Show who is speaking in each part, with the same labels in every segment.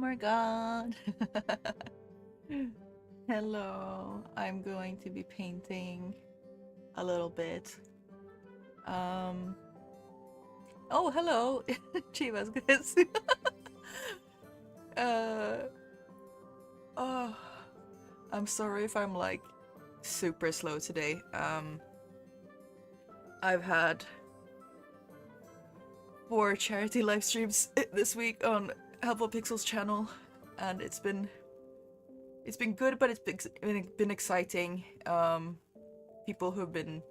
Speaker 1: my god. Hello. I'm going to be painting a little bit. Oh, hello. Chivas, guys. uh oh, I'm sorry if I'm like super slow today. I've had 4 charity live streams this week on Helpful Pixels channel, and it's been good, but it's been exciting. People who've been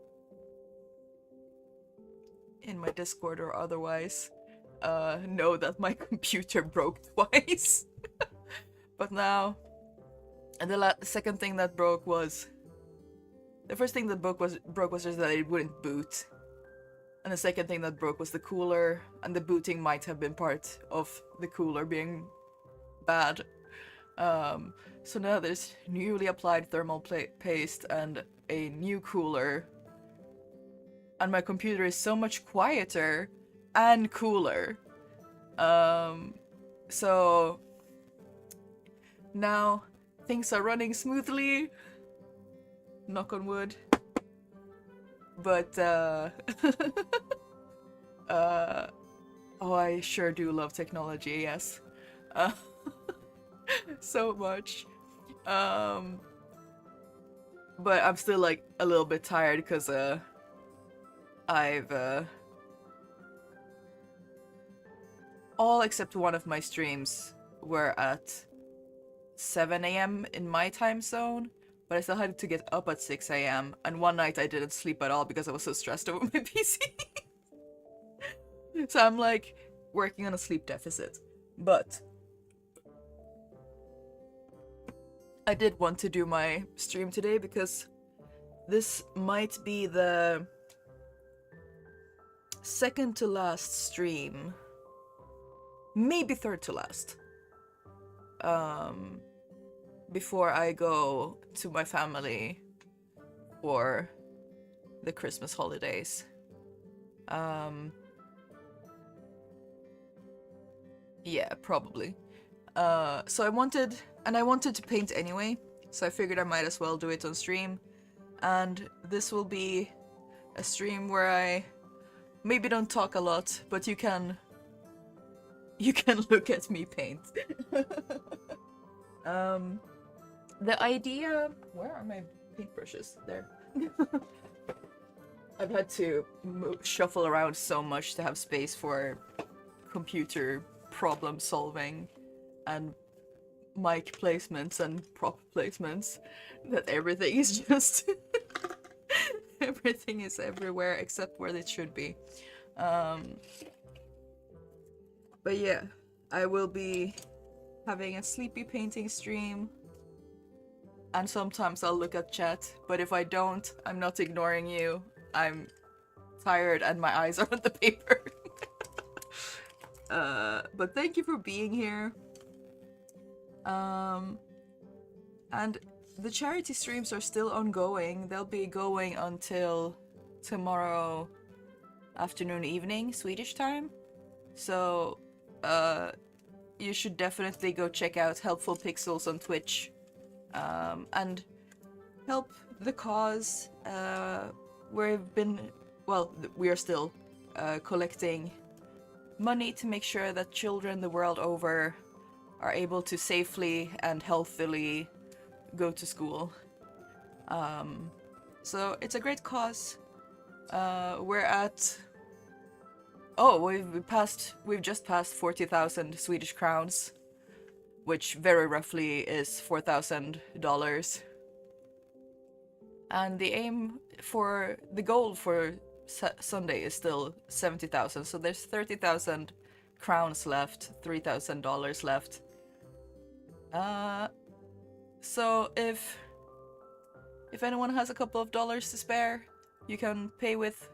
Speaker 1: in my Discord or otherwise know that my computer broke twice. But now, and the second thing that broke was, the first thing that broke was just that it wouldn't boot. And the second thing that broke was the cooler, and the booting might have been part of the cooler being bad. So now there's newly applied thermal paste and a new cooler. And my computer is so much quieter and cooler. So now things are running smoothly. Knock on wood. But oh, I sure do love technology, yes. So much. But I'm still like a little bit tired because I've all except one of my streams were at 7 a.m. in my time zone, but I still had to get up at 6 a.m. and one night I didn't sleep at all because I was so stressed over my PC. So I'm like working on a sleep deficit. But I did want to do my stream today because this might be the second to last stream, maybe third to last, before I go to my family for the Christmas holidays. Yeah, probably. So I wanted to paint anyway, so I figured I might as well do it on stream. And this will be a stream where I maybe don't talk a lot, but you can look at me paint. The idea... Where are my paintbrushes? There. I've had to shuffle around so much to have space for computer problem solving and mic placements and prop placements that everything is just... everything is everywhere except where it should be. But yeah, I will be having a sleepy painting stream, and sometimes I'll look at chat, but if I don't, I'm not ignoring you. I'm tired and my eyes are on the paper. But thank you for being here. And the charity streams are still ongoing. They'll be going until tomorrow afternoon, evening, Swedish time. So, you should definitely go check out Helpful Pixels on Twitch, and help the cause. We are still collecting money to make sure that children the world over are able to safely and healthily go to school. So it's a great cause. We're at... Oh, we've just passed 40,000 Swedish crowns, which very roughly is $4,000. And the goal for Sunday is still 70,000, so there's 30,000 crowns left, $3,000 left. So if anyone has a couple of dollars to spare, you can pay with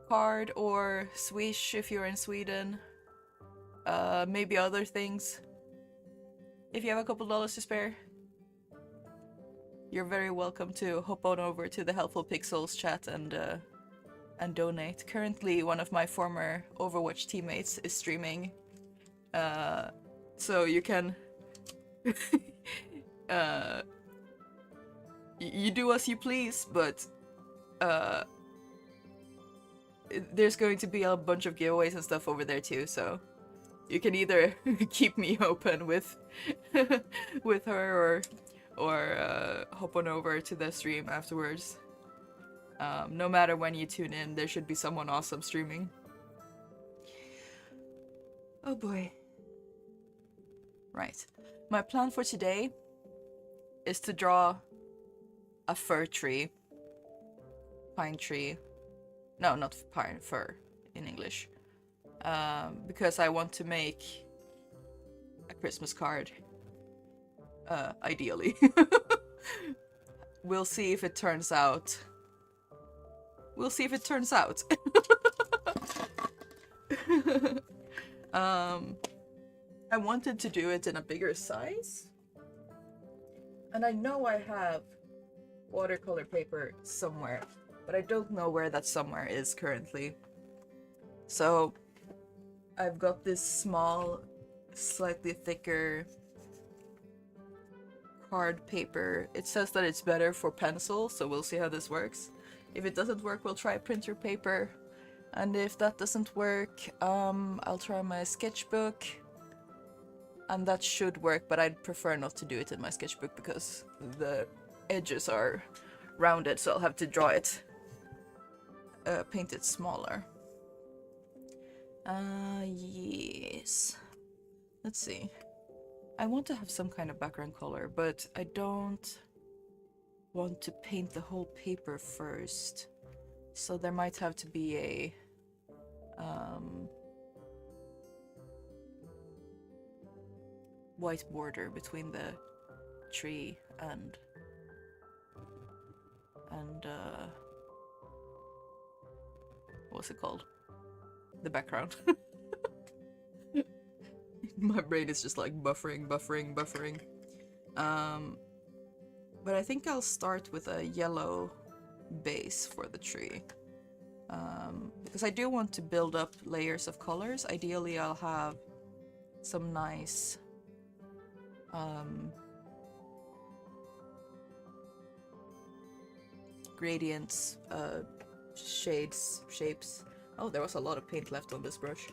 Speaker 1: card or Swish if you're in Sweden. Maybe other things. If you have a couple dollars to spare, you're very welcome to hop on over to the Helpful Pixels chat and donate. Currently, one of my former Overwatch teammates is streaming So you can uh, you do as you please, but uh, there's going to be a bunch of giveaways and stuff over there too, so you can either keep me open with with her or hop on over to the stream afterwards. No matter when you tune in, there should be someone awesome streaming. Oh boy. Right. My plan for today is to draw a fir tree. Pine tree. No, not pine, fir in English. Because I want to make a Christmas card. Ideally. We'll see if it turns out. We'll see if it turns out. I wanted to do it in a bigger size. And I know I have watercolor paper somewhere, but I don't know where that somewhere is currently. So I've got this small, slightly thicker card paper. It says that it's better for pencil, so we'll see how this works. If it doesn't work, we'll try printer paper. And if that doesn't work, I'll try my sketchbook. And that should work, but I'd prefer not to do it in my sketchbook because the edges are rounded, so I'll have to draw it, paint it smaller. Yes. Let's see. I want to have some kind of background color, but I don't want to paint the whole paper first. So there might have to be a white border between the tree and what's it called? The background. My brain is just like buffering. But I think I'll start with a yellow base for the tree. Because I do want to build up layers of colors. Ideally, I'll have some nice gradients, shades, shapes. Oh, there was a lot of paint left on this brush.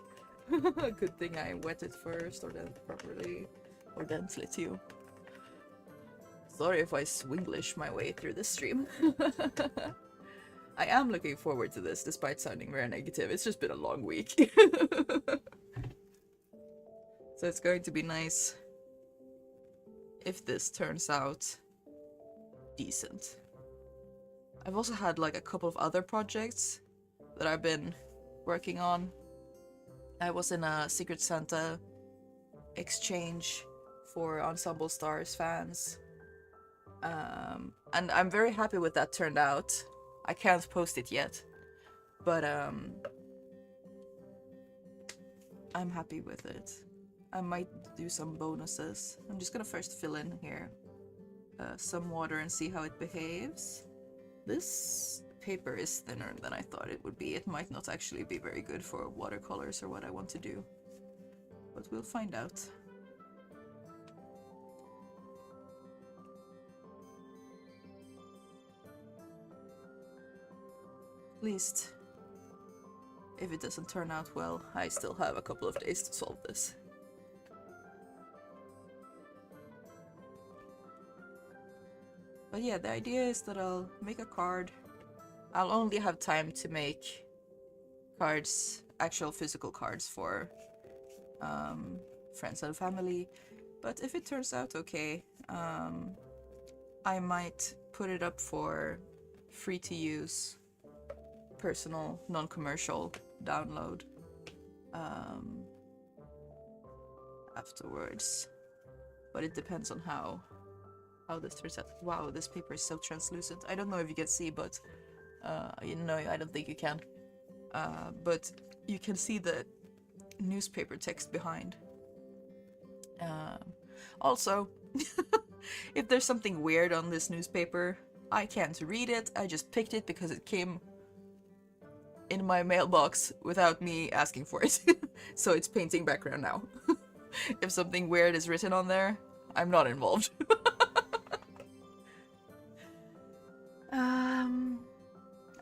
Speaker 1: Good thing I wet it first, or then properly, or densely too. Sorry if I swinglish my way through this stream. I am looking forward to this, despite sounding very negative. It's just been a long week. So it's going to be nice if this turns out decent. I've also had like a couple of other projects that I've been working on. I was in a Secret Santa exchange for Ensemble Stars fans. And I'm very happy with that turned out. I can't post it yet, but I'm happy with it. I might do some bonuses. I'm just gonna first fill in here some water and see how it behaves. This paper is thinner than I thought it would be. It might not actually be very good for watercolors or what I want to do, but we'll find out. At least, if it doesn't turn out well, I still have a couple of days to solve this. But yeah, the idea is that I'll make a card. I'll only have time to make cards, actual physical cards for friends and family. But if it turns out okay, I might put it up for free to use, personal, non-commercial download afterwards. But it depends on how this turns out. Wow, this paper is so translucent. I don't know if you can see, but you know, I don't think you can. But you can see the newspaper text behind. Also, if there's something weird on this newspaper, I can't read it. I just picked it because it came in my mailbox without me asking for it. So it's painting background now. If something weird is written on there, I'm not involved.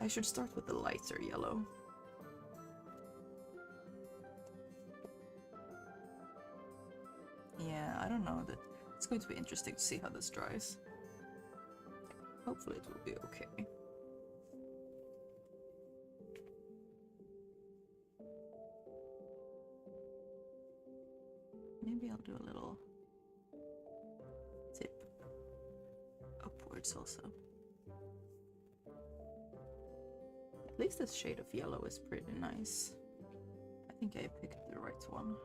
Speaker 1: I should start with the lighter yellow. Yeah, I don't know. It's going to be interesting to see how this dries. Hopefully it will be okay. Maybe I'll do a little tip upwards also. At least this shade of yellow is pretty nice. I think I picked the right one.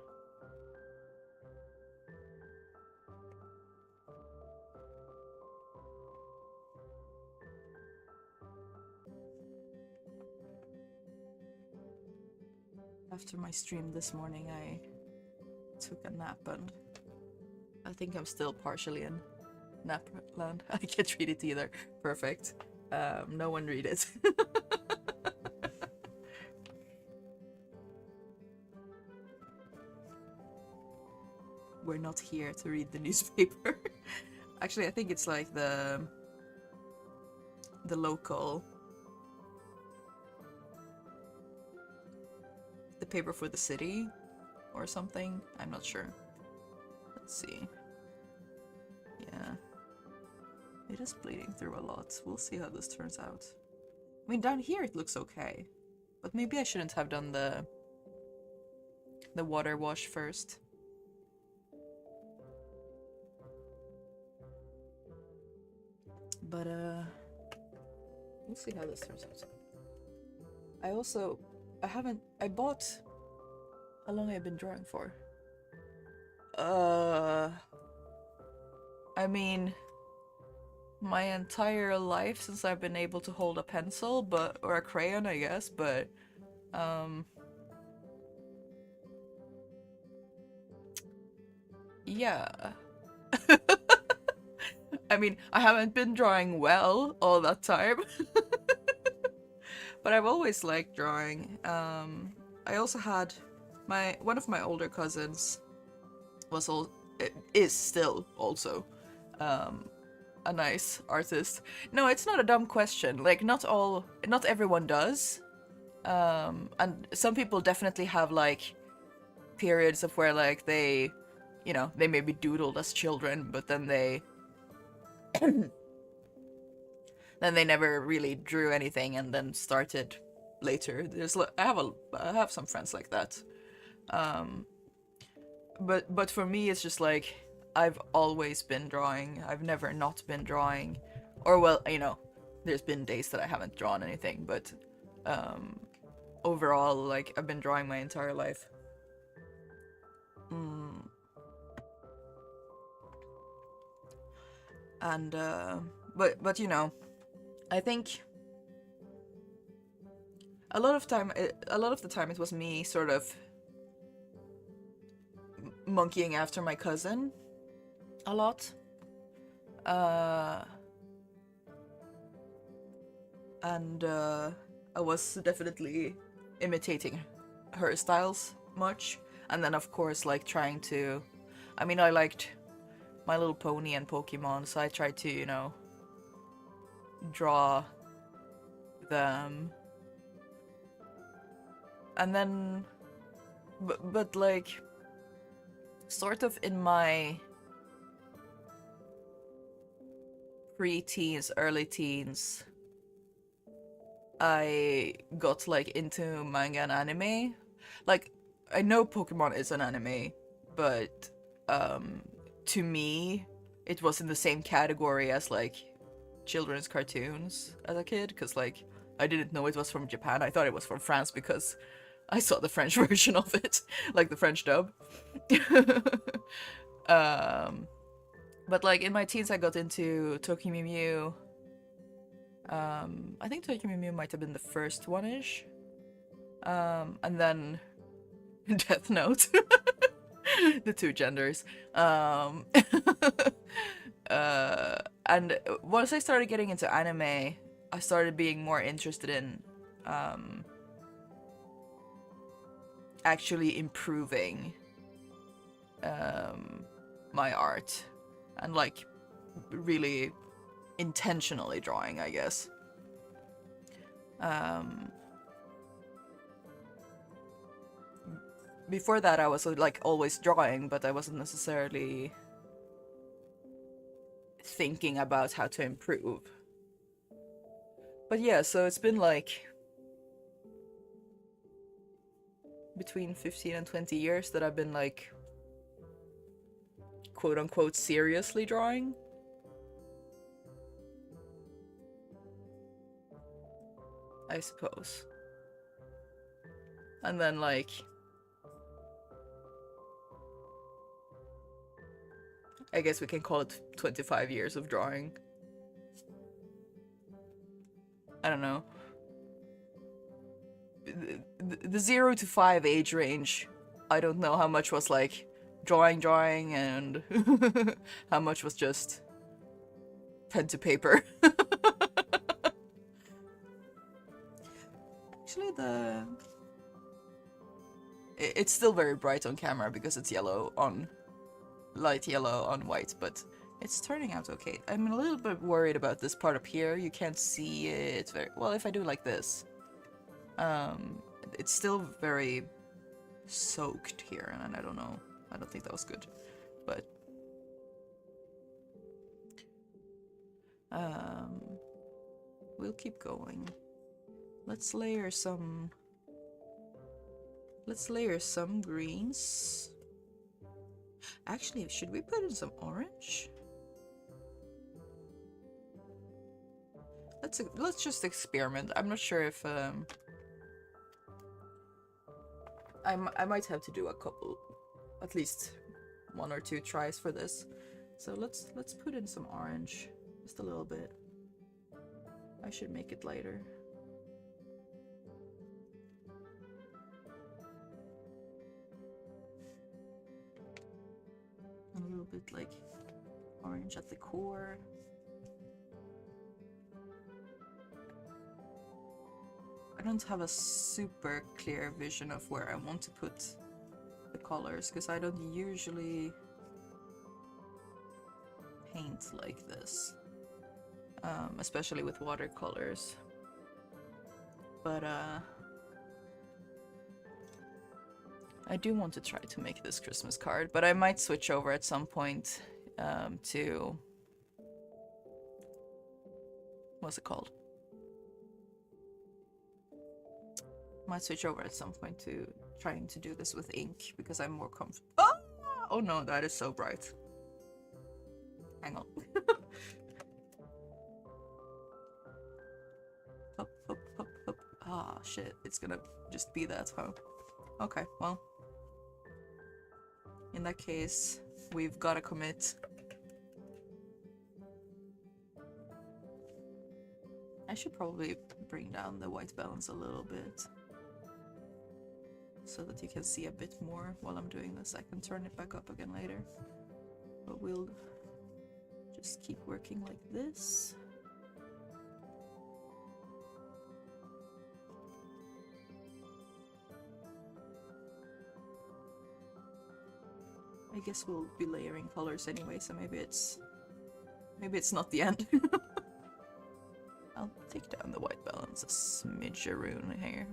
Speaker 1: After my stream this morning, I took a nap, and I think I'm still partially in nap land. I can't read it either. Perfect. No one read it. We're not here to read the newspaper. Actually, I think it's like the local, the paper for the city or something. I'm not sure. Let's see. Yeah. It is bleeding through a lot. We'll see how this turns out. I mean, down here it looks okay. But maybe I shouldn't have done the water wash first. But, we'll see how this turns out. I bought... How long have I been drawing for? I mean... my entire life since I've been able to hold a pencil, or a crayon, I guess, but, yeah. I mean, I haven't been drawing well all that time. But I've always liked drawing. I also had one of my older cousins is still also a nice artist. No, it's not a dumb question. Like, not everyone does. And some people definitely have like periods of where like they maybe doodled as children, but then they never really drew anything and then started later. I have some friends like that. But for me it's just like I've always been drawing. I've never not been drawing. Or well, there's been days that I haven't drawn anything, but overall like I've been drawing my entire life. And but I think a lot of the time it was me sort of monkeying after my cousin a lot. And I was definitely imitating her styles much. And then of course like trying to, I mean, I liked My Little Pony and Pokemon, so I tried to, draw them. And then, but like, sort of in my pre-teens, early teens, I got like into manga and anime. Like, I know Pokemon is an anime, but to me, it was in the same category as like children's cartoons as a kid, because like I didn't know it was from Japan. I thought it was from France because I saw the French version of it, like the French dub. But like in my teens I got into Tokyo Mew Mew. I think Tokyo Mew Mew might have been the first one-ish. And then Death Note. The two genders. And once I started getting into anime, I started being more interested in actually improving my art and like really intentionally drawing, I guess. Before that I was like always drawing, but I wasn't necessarily thinking about how to improve. But yeah, so it's been like between 15 and 20 years that I've been like quote unquote seriously drawing. I suppose. And then like I guess we can call it 25 years of drawing. I don't know. The 0 to 5 age range, I don't know how much was like drawing and how much was just pen to paper. Actually, it's still very bright on camera because it's yellow on light yellow on white, but it's turning out okay. I'm a little bit worried about this part up here. You can't see it very well if I do like this. It's still very soaked here, and I don't know. I don't think that was good, but we'll keep going. Let's layer some greens. Actually, should we put in some orange? Let's just experiment. I'm not sure if I might have to do a couple, at least 1 or 2 tries for this. So let's put in some orange, just a little bit. I should make it lighter. A little bit like orange at the core. I don't have a super clear vision of where I want to put the colors, because I don't usually paint like this, especially with watercolors. But I do want to try to make this Christmas card, but I might switch over at some point to... what's it called? Might switch over at some point to trying to do this with ink, because I'm more comfortable. Oh no, that is so bright. Hang on. Up, up, up, up. Ah, shit. It's gonna just be that, huh? Okay, well. In that case, we've gotta commit. I should probably bring down the white balance a little bit, so that you can see a bit more while I'm doing this. I can turn it back up again later, but we'll just keep working like this. I guess we'll be layering colors anyway, so maybe it's not the end. I'll take down the white balance a smidgeroon here,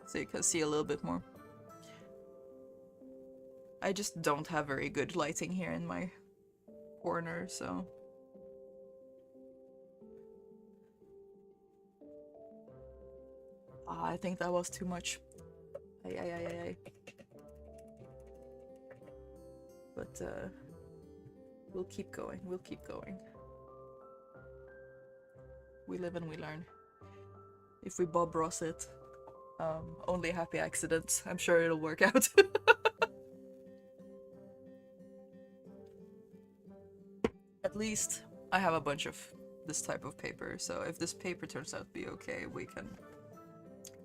Speaker 1: so you can see a little bit more. I just don't have very good lighting here in my corner, so... I think that was too much. Ay. But we'll keep going, we'll keep going. We live and we learn. If we Bob Ross it, only happy accidents. I'm sure it'll work out. At least I have a bunch of this type of paper, so if this paper turns out to be okay, we can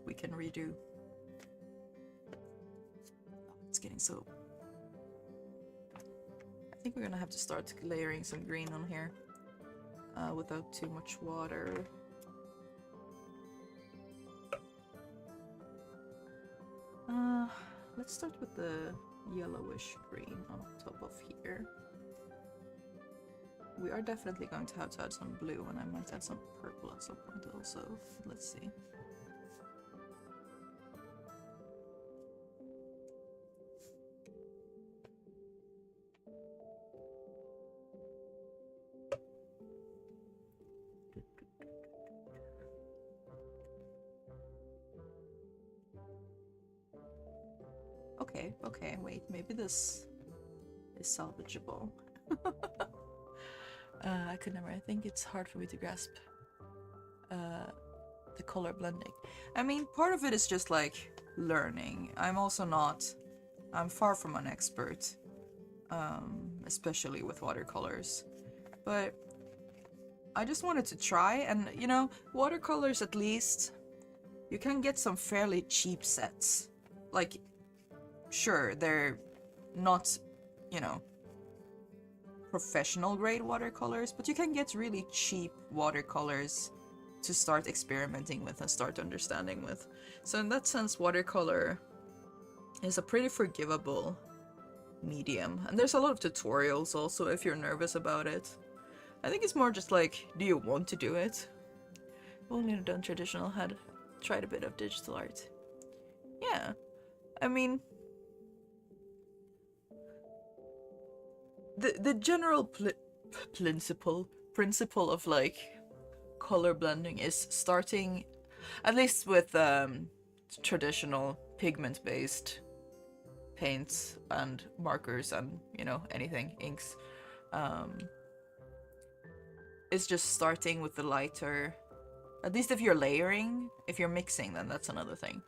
Speaker 1: redo. It's getting so... I think we're gonna have to start layering some green on here without too much water. Let's start with the yellowish green on top of here. We are definitely going to add some blue, and I might add some purple at some point also. Let's see. Okay, wait, maybe this is salvageable. I could never. I think it's hard for me to grasp the color blending. I mean, part of it is just like learning. I'm far from an expert, especially with watercolors. But I just wanted to try, and you know, watercolors at least, you can get some fairly cheap sets. Like, sure, they're not, you know, professional grade watercolors, but you can get really cheap watercolors to start experimenting with and start understanding with. So in that sense, watercolor is a pretty forgivable medium. And there's a lot of tutorials also if you're nervous about it. I think it's more just like, do you want to do it? Only done traditional, had tried a bit of digital art. Yeah, I mean, the general principle of like color blending is starting, at least with traditional pigment-based paints and markers and, you know, anything, inks. It's just starting with the lighter, at least if you're layering. If you're mixing, then that's another thing.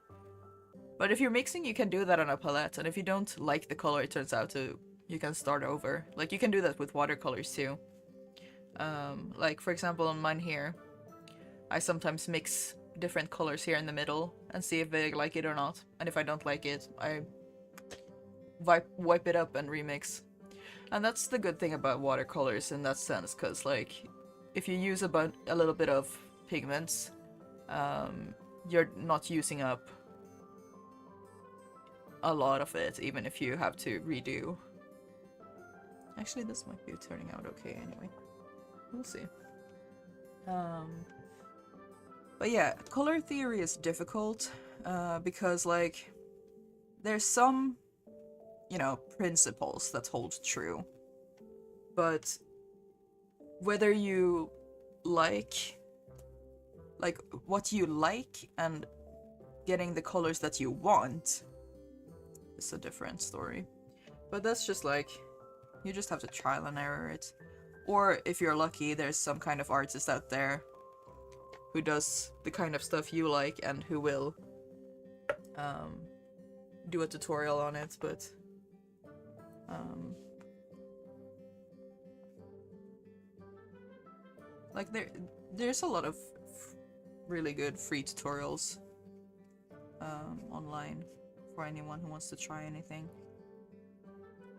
Speaker 1: But if you're mixing, you can do that on a palette, and if you don't like the color it turns out to, you can start over. Like, you can do that with watercolors too. Like, for example, on mine here, I sometimes mix different colors here in the middle and see if they like it or not. And if I don't like it, I wipe it up and remix. And that's the good thing about watercolors in that sense, because, like, if you use a little bit of pigments, you're not using up a lot of it, even if you have to redo. Actually, this might be turning out okay anyway. We'll see. But yeah, color theory is difficult because, like, there's some, you know, principles that hold true. But whether you like what you like and getting the colors that you want is a different story. But that's just like, you just have to trial and error it. Or if you're lucky, there's some kind of artist out there who does the kind of stuff you like and who will do a tutorial on it, but like there's a lot of really good free tutorials online for anyone who wants to try anything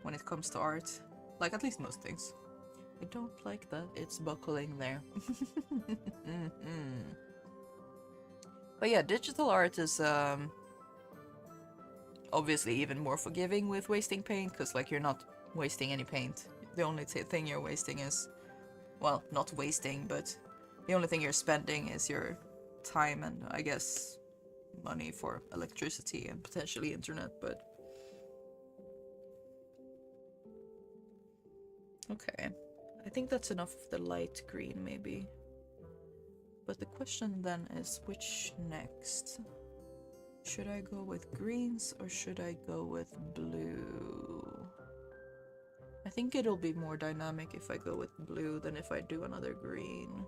Speaker 1: when it comes to art. Like, at least most things. I don't like that it's buckling there. But yeah, digital art is obviously even more forgiving with wasting paint, because, like, you're not wasting any paint. The only thing you're wasting is, well, not wasting, but the only thing you're spending is your time and, I guess, money for electricity and potentially internet, but... Okay. I think that's enough of the light green, maybe. But the question then is, which next? Should I go with greens or should I go with blue? I think it'll be more dynamic if I go with blue than if I do another green.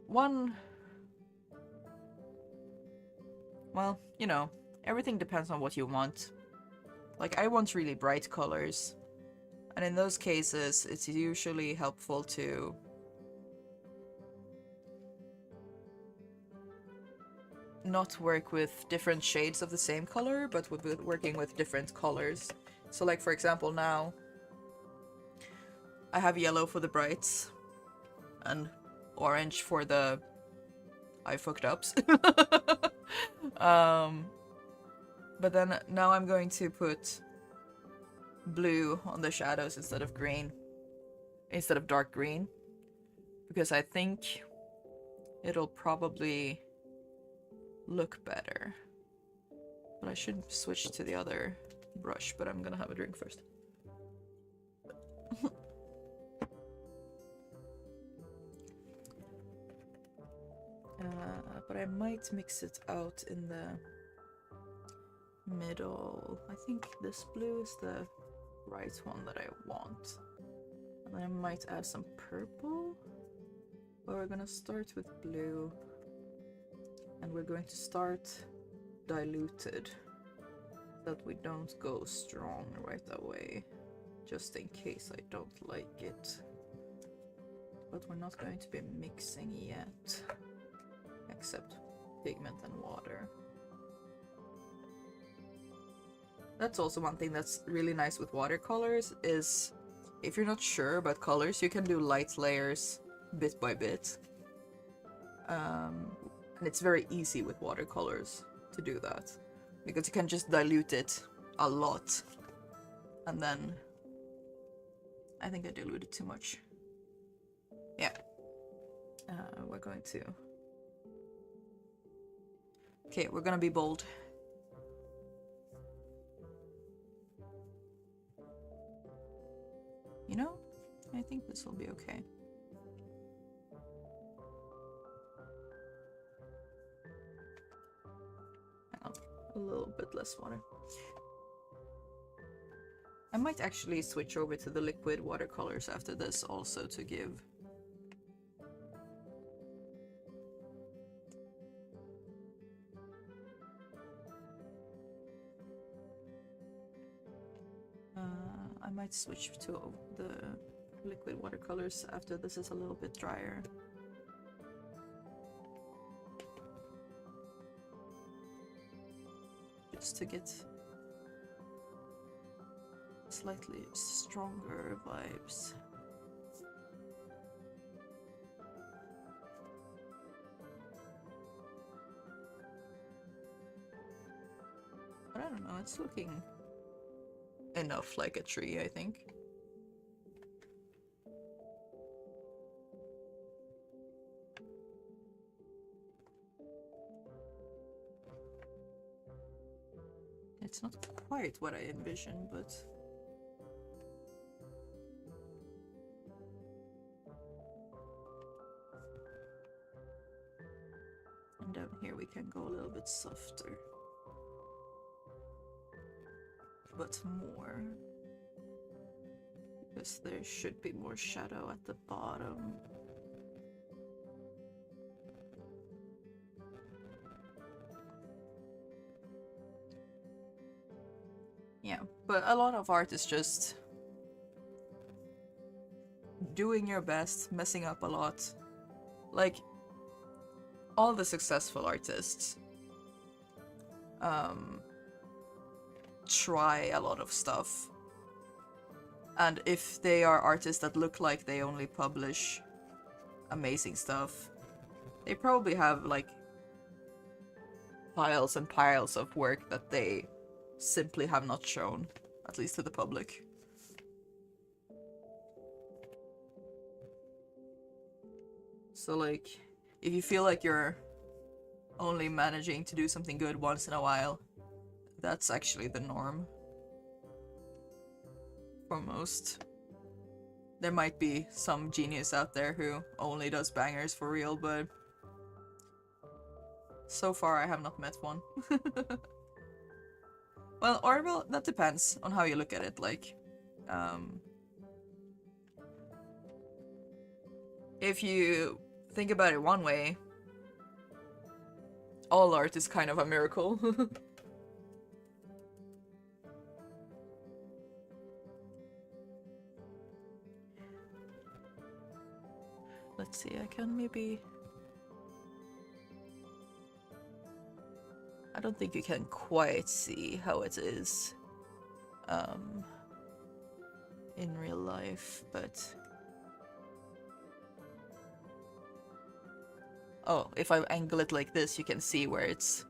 Speaker 1: Well, you know, everything depends on what you want. Like, I want really bright colors. And in those cases, it's usually helpful to not work with different shades of the same color, but with working with different colors. So, like, for example, now I have yellow for the brights and orange for the, I fucked ups. But then now I'm going to put blue on the shadows instead of green, instead of dark green, because I think it'll probably look better. But I should switch to the other brush, but I'm gonna have a drink first. But I might mix it out in the middle. I think this blue is the right one that I want. And then I might add some purple. But we're gonna start with blue. And we're going to start diluted, so that we don't go strong right away, just in case I don't like it. But we're not going to be mixing yet, except pigment and water. That's also one thing that's really nice with watercolors, is if you're not sure about colors, you can do light layers bit by bit. And it's very easy with watercolors to do that, because you can just dilute it a lot. And then I think I diluted too much. Yeah. We're going to... Okay, we're gonna be bold. You know, I think this will be okay. A little bit less water. I might actually switch over to the liquid watercolors after this also to give I might switch to the liquid watercolors after this is a little bit drier. Just to get slightly stronger vibes. But I don't know, it's looking enough like a tree, I think. It's not quite what I envisioned, but... And down here we can go a little bit softer. But more. Because there should be more shadow at the bottom. Yeah, but a lot of art is just doing your best, messing up a lot. Like, all the successful artists try a lot of stuff. And if they are artists that look like they only publish amazing stuff, they probably have like piles and piles of work that they simply have not shown, at least to the public. So like, if you feel like you're only managing to do something good once in a while, that's actually the norm. For most. There might be some genius out there who only does bangers for real, but so far I have not met one. Well, that depends on how you look at it, like, if you think about it one way, all art is kind of a miracle. Let's see, I can maybe... I don't think you can quite see how it is in real life, but... Oh, if I angle it like this, you can see where it's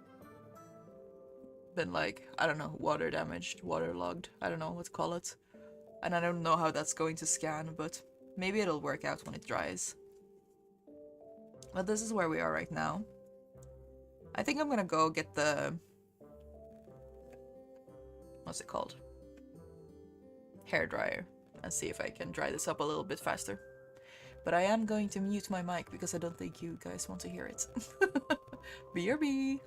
Speaker 1: been, like, I don't know, water damaged, waterlogged, I don't know what to call it. And I don't know how that's going to scan, but maybe it'll work out when it dries. But this is where we are right now. I think I'm gonna go get the... what's it called? Hairdryer, and see if I can dry this up a little bit faster. But I am going to mute my mic because I don't think you guys want to hear it. BRB!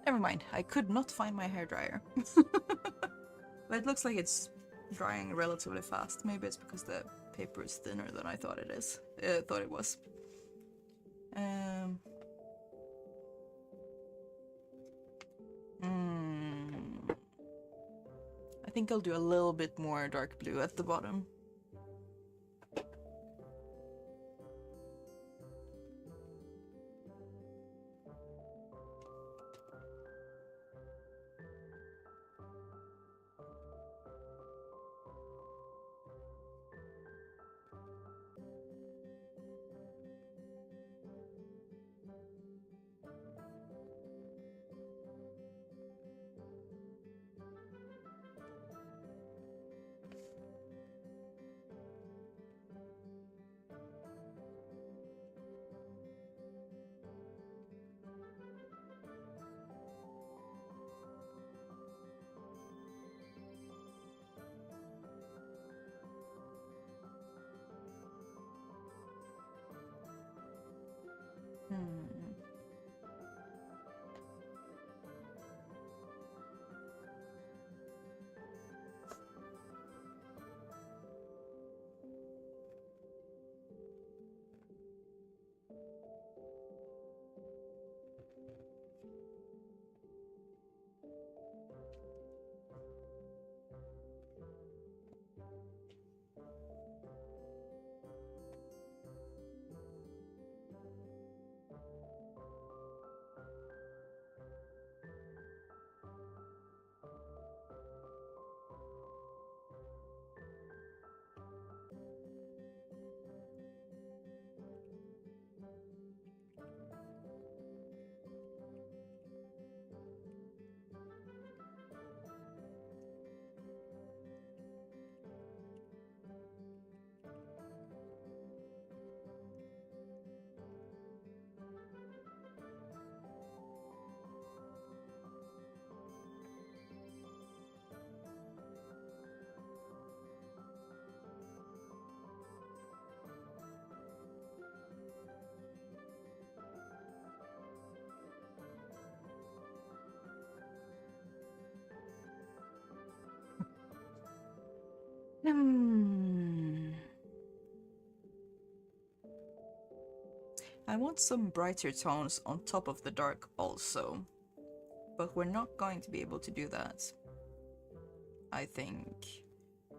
Speaker 1: Never mind, I could not find my hairdryer. But it looks like it's drying relatively fast. Maybe it's because the paper is thinner than I thought it is. Thought it was. I think I'll do a little bit more dark blue at the bottom. I want some brighter tones on top of the dark also, but we're not going to be able to do that, I think,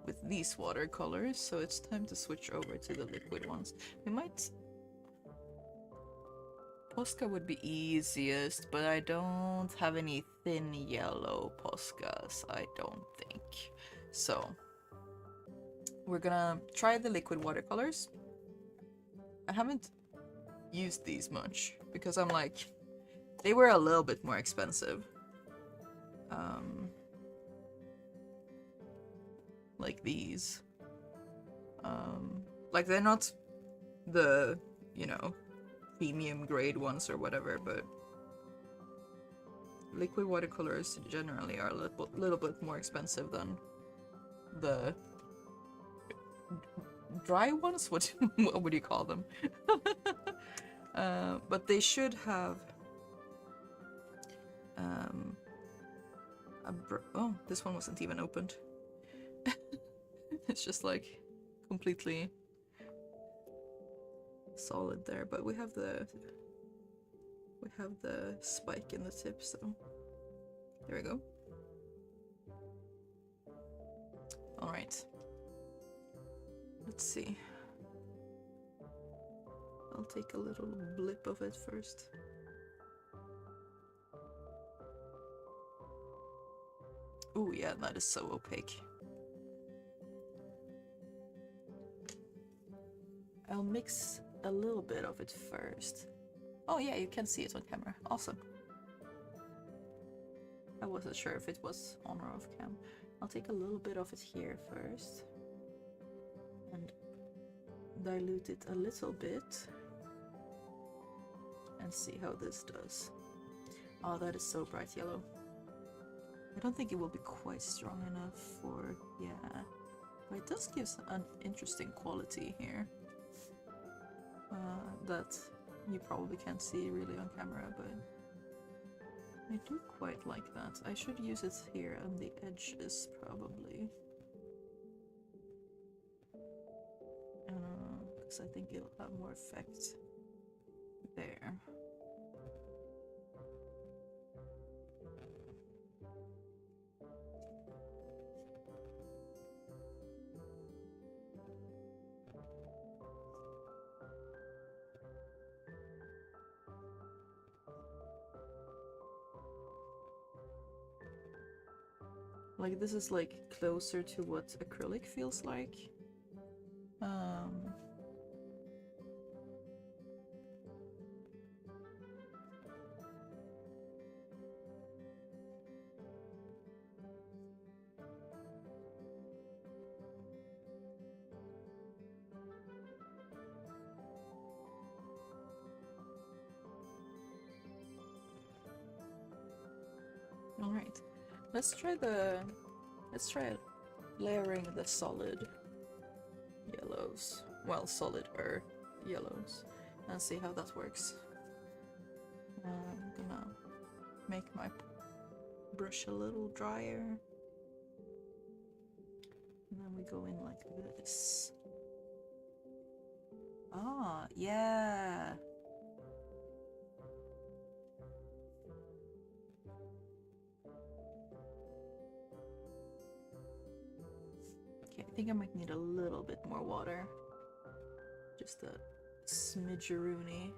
Speaker 1: with these watercolors, so it's time to switch over to the liquid ones. We might... Posca would be easiest, but I don't have any thin yellow Poscas, I don't think. So, we're gonna try the liquid watercolors. I haven't used these much, because I'm like... They were a little bit more expensive. Like these. Like they're not the, you know, premium grade ones or whatever, but liquid watercolors generally are a little bit more expensive than the dry ones. What would you call them? But they should have oh, this one wasn't even opened. It's just like completely solid there, but we have the spike in the tip, so there we go. All right, let's see. I'll take a little blip of it first. Oh yeah, that is so opaque. I'll mix a little bit of it first. Oh yeah, you can see it on camera. Awesome. I wasn't sure if it was on or off cam. I'll take a little bit of it here first. And dilute it a little bit. And see how this does. Oh, that is so bright yellow. I don't think it will be quite strong enough for... yeah. But it does give an interesting quality here. That you probably can't see really on camera, but I do quite like that. I should use it here on the edges, probably. Because I think it'll have more effect there. Like, this is like closer to what acrylic feels like. All right, let's try layering the solid yellows, well, solid yellows, and see how that works. I'm gonna make my brush a little drier, and then we go in like this. Ah, yeah. Okay, I think I might need a little bit more water. Just a smidgeroony.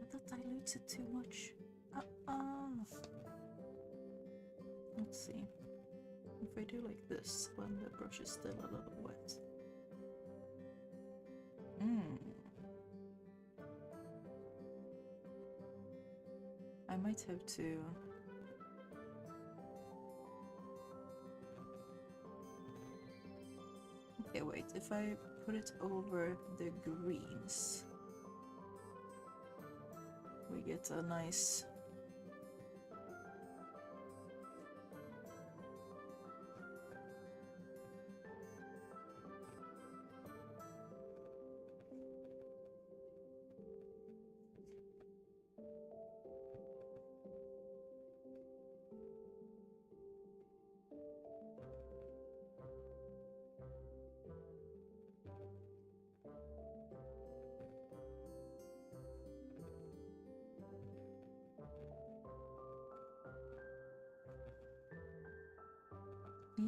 Speaker 1: But that dilutes it too much. Let's see. If I do like this, when the brush is still a little wet. I might have to... Okay, wait, if I put it over the greens, we get a nice...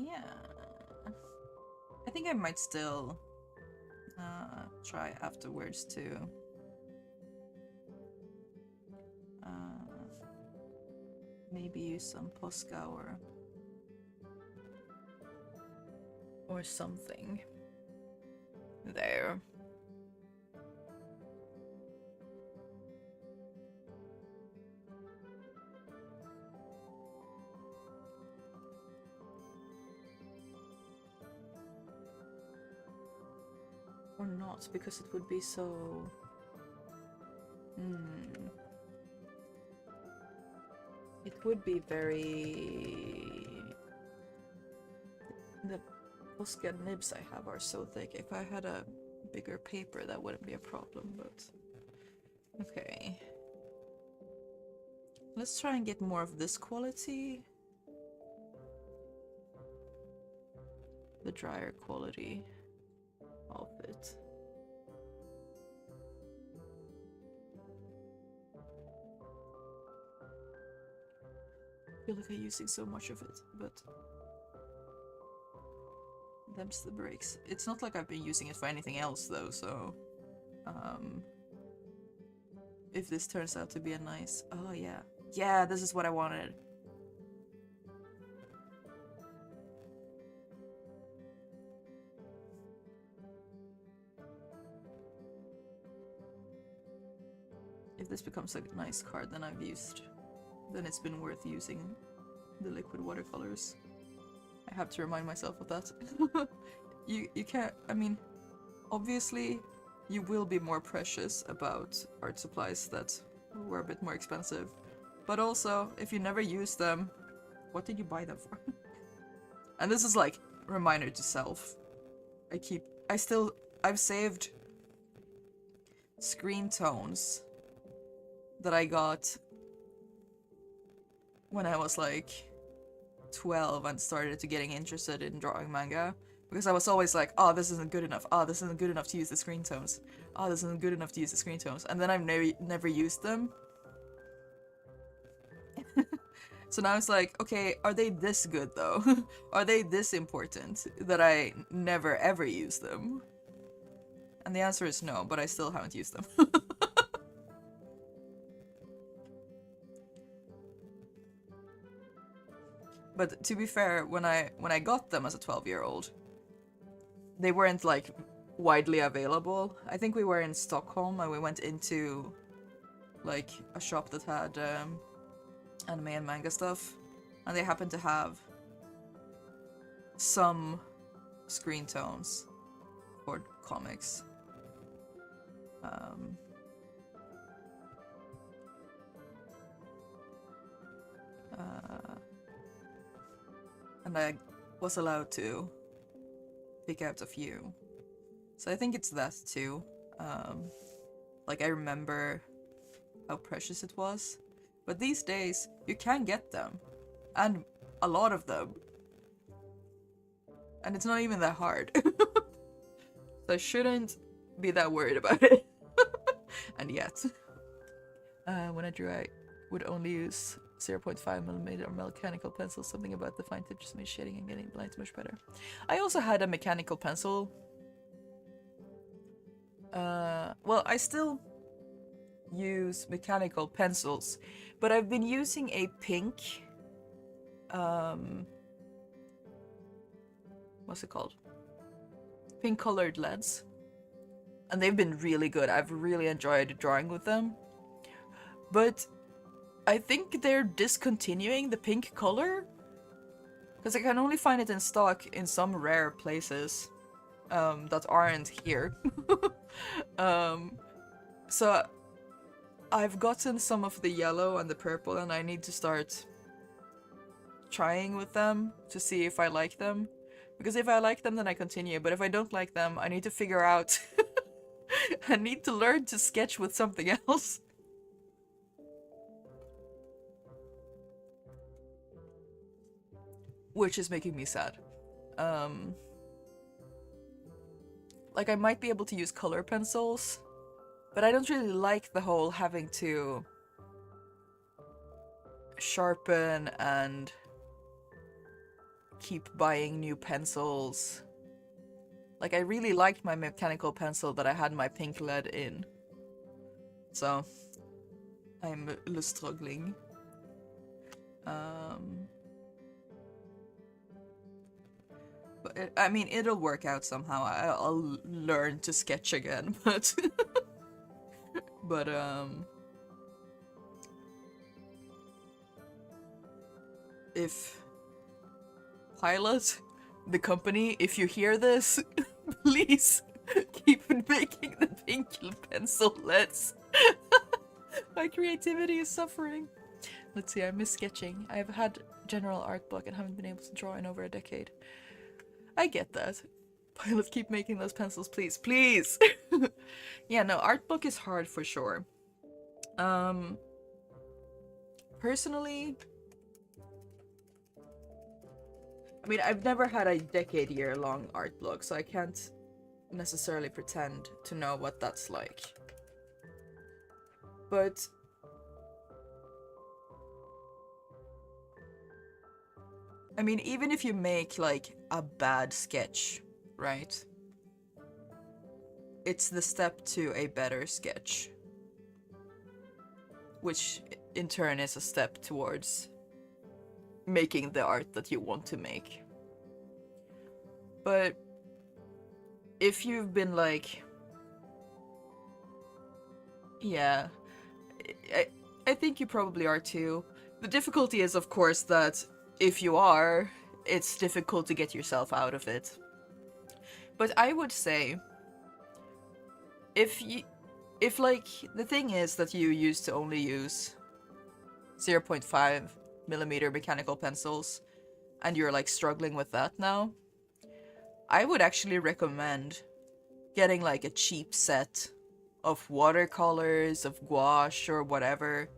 Speaker 1: Yeah. I think I might still try afterwards to maybe use some Posca or something there. Or not, because it would be so... It would be very... The Posca nibs I have are so thick. If I had a bigger paper, that wouldn't be a problem, but... Okay. Let's try and get more of this quality. The drier quality of it. I feel like I'm using so much of it, but them's the breaks. It's not like I've been using it for anything else though, so if this turns out to be a nice... Oh yeah. Yeah, this is what I wanted. If this becomes a nice card, then then it's been worth using the liquid watercolors. I have to remind myself of that. You can't, I mean, obviously you will be more precious about art supplies that were a bit more expensive. But also, if you never use them, what did you buy them for? And this is like a reminder to self. I've saved screen tones that I got when I was like 12 and started to getting interested in drawing manga, because I was always like, oh, this isn't good enough, oh, this isn't good enough to use the screen tones, oh, this isn't good enough to use the screen tones, and then I've never used them. So now it's like, okay, are they this good though? Are they this important that I never ever use them? And the answer is no, but I still haven't used them. But to be fair, when I got them as a 12-year-old, they weren't like widely available. I think we were in Stockholm and we went into like a shop that had anime and manga stuff, and they happened to have some screen tones for comics. And I was allowed to pick out a few. So I think it's that too. Like I remember how precious it was. But these days, you can get them. And a lot of them. And it's not even that hard. So I shouldn't be that worried about it. And yet. When I drew, I would only use 0.5mm mechanical pencil. Something about the fine tip just made shading and getting lines much better. I also had a mechanical pencil. Well, I still use mechanical pencils, but I've been using a pink, what's it called? Pink colored leads. And they've been really good. I've really enjoyed drawing with them. But I think they're discontinuing the pink color, because I can only find it in stock in some rare places that aren't here. So I've gotten some of the yellow and the purple, and I need to start trying with them to see if I like them. Because if I like them, then I continue. But if I don't like them, I need to figure out... I need to learn to sketch with something else. Which is making me sad. Like, I might be able to use color pencils, but I don't really like the whole having to sharpen and keep buying new pencils. Like, I really liked my mechanical pencil that I had my pink lead in. So, I'm struggling. But I mean, it'll work out somehow. I'll learn to sketch again, but... but, if... Pilot, the company, if you hear this, please keep making the pink pencil leads. My creativity is suffering. Let's see, I miss sketching. I've had general art block and haven't been able to draw in over a decade. I get that. Pilot, keep making those pencils, please. Please! Yeah, no, art block is hard for sure. Personally... I mean, I've never had a decade-year-long art block, so I can't necessarily pretend to know what that's like. But... I mean, even if you make, like, a bad sketch, right? It's the step to a better sketch. Which, in turn, is a step towards making the art that you want to make. But if you've been like... Yeah, I think you probably are too. The difficulty is, of course, that if you are, it's difficult to get yourself out of it. But I would say, if like, the thing is that you used to only use 0.5mm mechanical pencils, and you're like struggling with that now, I would actually recommend getting like a cheap set of watercolors, of gouache, or whatever,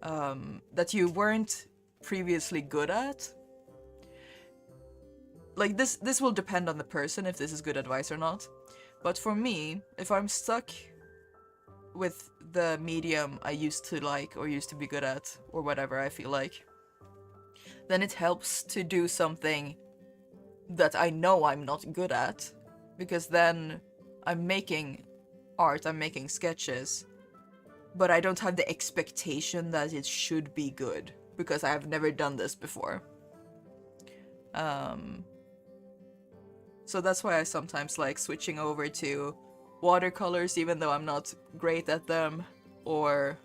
Speaker 1: that you weren't previously good at. Like, this will depend on the person if this is good advice or not. But for me, if I'm stuck with the medium I used to like, or used to be good at, or whatever I feel like, then it helps to do something that I know I'm not good at, because then I'm making art, I'm making sketches, but I don't have the expectation that it should be good, because I have never done this before. So that's why I sometimes like switching over to watercolors, even though I'm not great at them, or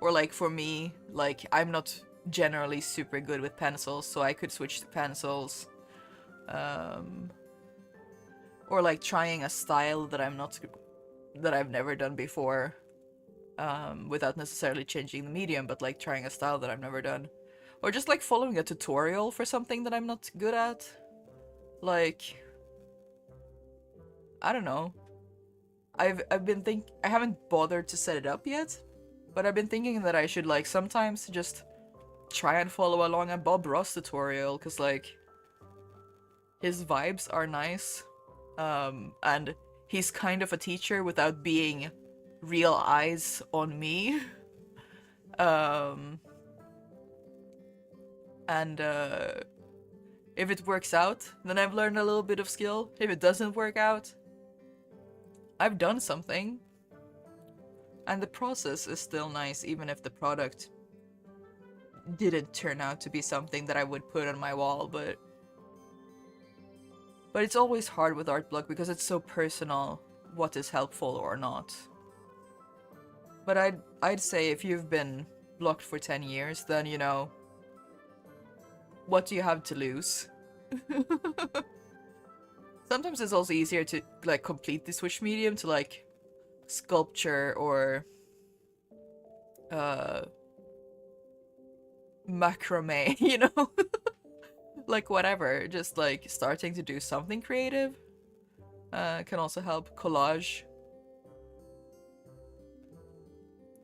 Speaker 1: like for me, like I'm not generally super good with pencils, so I could switch to pencils, or like trying a style that I've never done before, without necessarily changing the medium, but like trying a style that I've never done. Or just like following a tutorial for something that I'm not good at. Like, I don't know. I haven't bothered to set it up yet, but I've been thinking that I should like sometimes just try and follow along a Bob Ross tutorial, cause like his vibes are nice, and he's kind of a teacher without being real eyes on me. And if it works out, then I've learned a little bit of skill. If it doesn't work out, I've done something. And the process is still nice, even if the product didn't turn out to be something that I would put on my wall, but it's always hard with art block because it's so personal what is helpful or not. But I'd say if you've been blocked for 10 years, then, you know, what do you have to lose? Sometimes it's also easier to, like, complete the switch medium to, like, sculpture or macrame, you know? Like, whatever. Just, like, starting to do something creative can also help. Collage.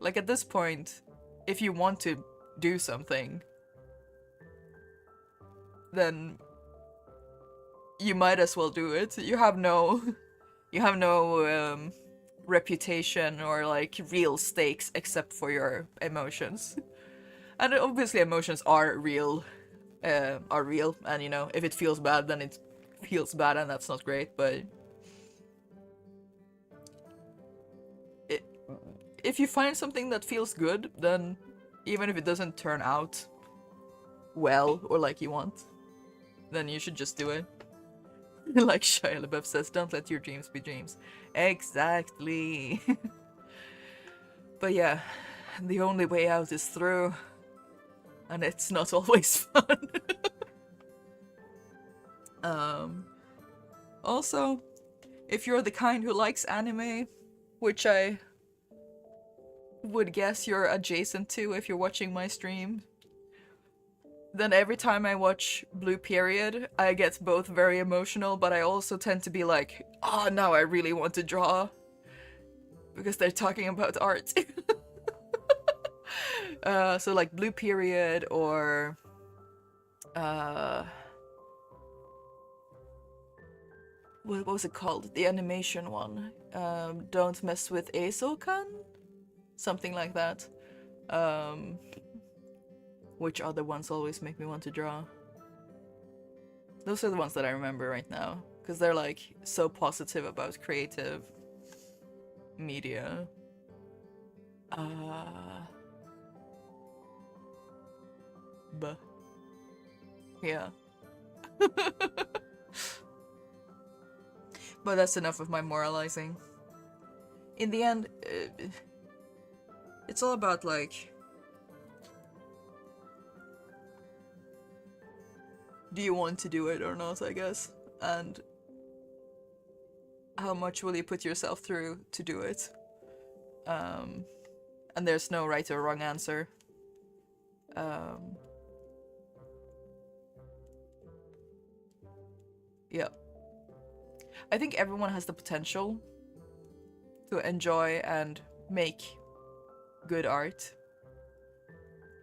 Speaker 1: Like, at this point, if you want to do something, then you might as well do it. You have no reputation or like real stakes except for your emotions. And obviously emotions are real, and you know, if it feels bad, then it feels bad, and that's not great, but if you find something that feels good, then even if it doesn't turn out well or like you want, then you should just do it. Like Shia LaBeouf says, don't let your dreams be dreams. Exactly. But yeah, the only way out is through, and it's not always fun. Also, if you're the kind who likes anime, which I would guess you're adjacent to if you're watching my stream, then every time I watch Blue Period, I get both very emotional, but I also tend to be like, oh, now I really want to draw. Because they're talking about art. So like Blue Period or... what was it called? The animation one. Don't Mess with Eizoukan? Something like that. Which other ones always make me want to draw? Those are the ones that I remember right now. Because they're like so positive about creative media. But yeah. But that's enough of my moralizing. In the end, it's all about like, do you want to do it or not, I guess? And how much will you put yourself through to do it? And there's no right or wrong answer. Yeah. I think everyone has the potential to enjoy and make good art.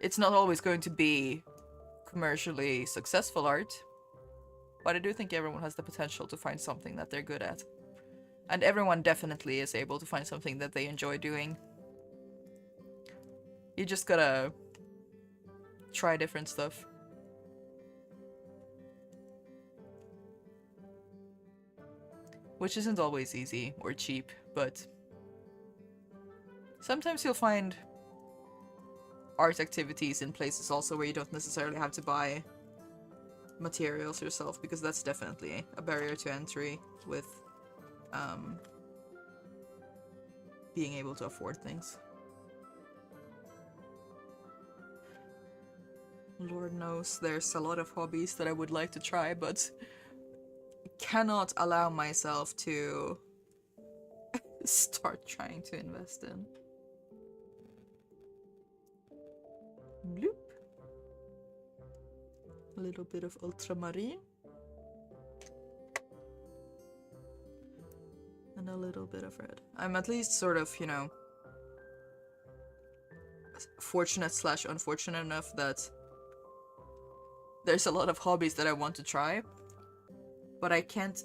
Speaker 1: It's not always going to be commercially successful art, but I do think everyone has the potential to find something that they're good at. And everyone definitely is able to find something that they enjoy doing. You just gotta try different stuff. Which isn't always easy or cheap, but sometimes you'll find art activities in places also where you don't necessarily have to buy materials yourself, because that's definitely a barrier to entry with being able to afford things. Lord knows there's a lot of hobbies that I would like to try, but cannot allow myself to start trying to invest in. Bloop. A little bit of ultramarine. And a little bit of red. I'm at least sort of, you know, fortunate / unfortunate enough that there's a lot of hobbies that I want to try, but I can't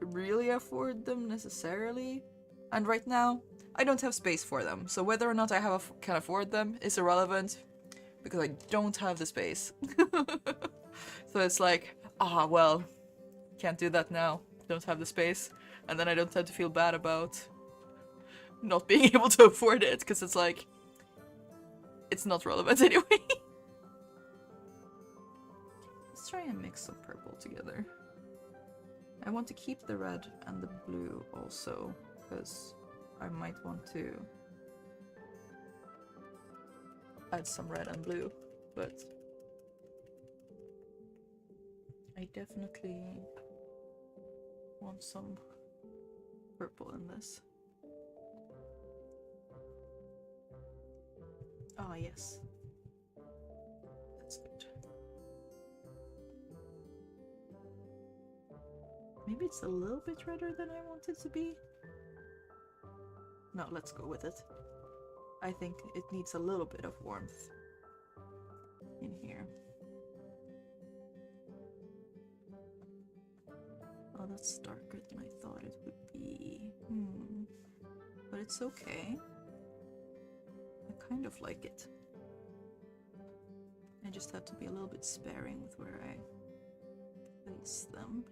Speaker 1: really afford them necessarily. And right now, I don't have space for them. So whether or not I can afford them is irrelevant, because I don't have the space. So it's like, well, can't do that now. Don't have the space. And then I don't have to feel bad about not being able to afford it, because it's like, it's not relevant anyway. Let's try and mix some purple together. I want to keep the red and the blue also, because I might want to add some red and blue, but I definitely want some purple in this. Ah, yes. That's good. Maybe it's a little bit redder than I want it to be. No, let's go with it. I think it needs a little bit of warmth in here. Oh, that's darker than I thought it would be. But it's okay. I kind of like it. I just have to be a little bit sparing with where I place them.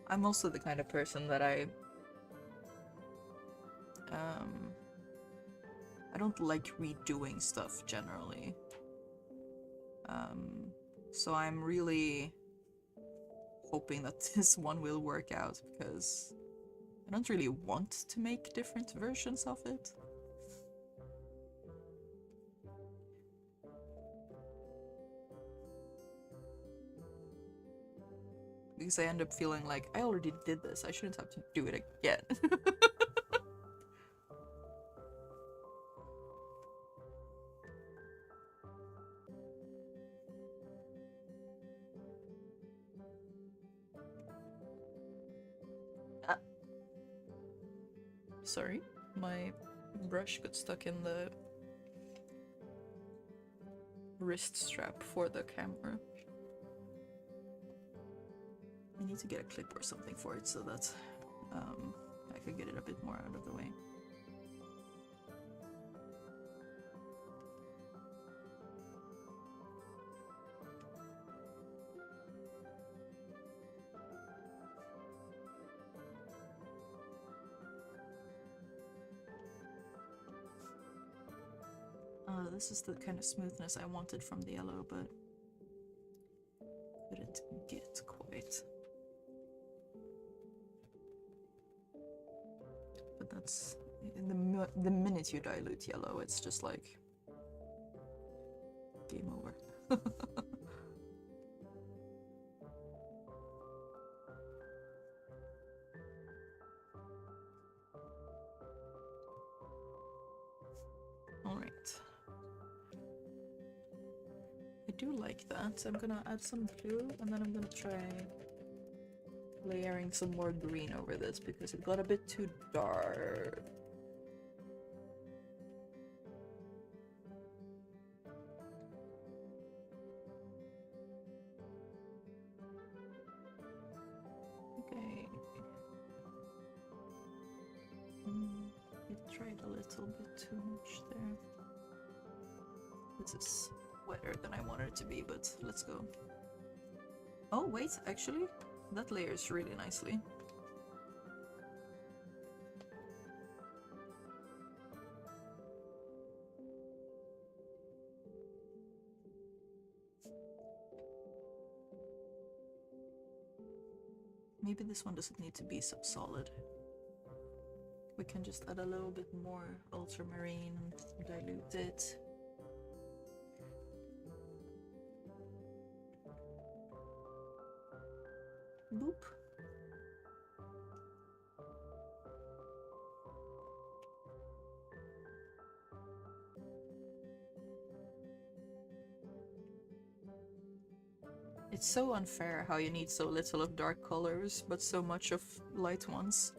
Speaker 1: I'm also the kind of person that I don't like redoing stuff generally. So I'm really hoping that this one will work out because I don't really want to make different versions of it. Because I end up feeling like I already did this, I shouldn't have to do it again. Sorry, my brush got stuck in the wrist strap for the camera. I need to get a clip or something for it so that I could get it a bit more out of the way. This is the kind of smoothness I wanted from the yellow, but couldn't get quite. But that's the minute you dilute yellow, it's just like game over. All right. I do like that. I'm gonna add some blue and then I'm gonna try layering some more green over this because it got a bit too dark. Okay. I tried a little bit too much there. This is wetter than I wanted it to be, but let's go. Oh wait, actually, that layers really nicely. Maybe this one doesn't need to be so solid. We can just add a little bit more ultramarine, dilute it. Boop. It's so unfair how you need so little of dark colors, but so much of light ones.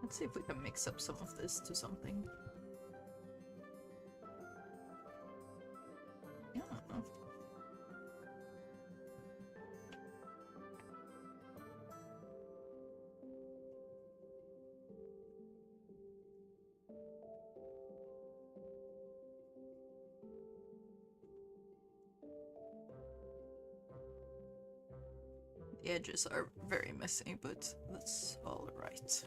Speaker 1: Let's see if we can mix up some of this to something. Yeah. The edges are very messy, but that's all right.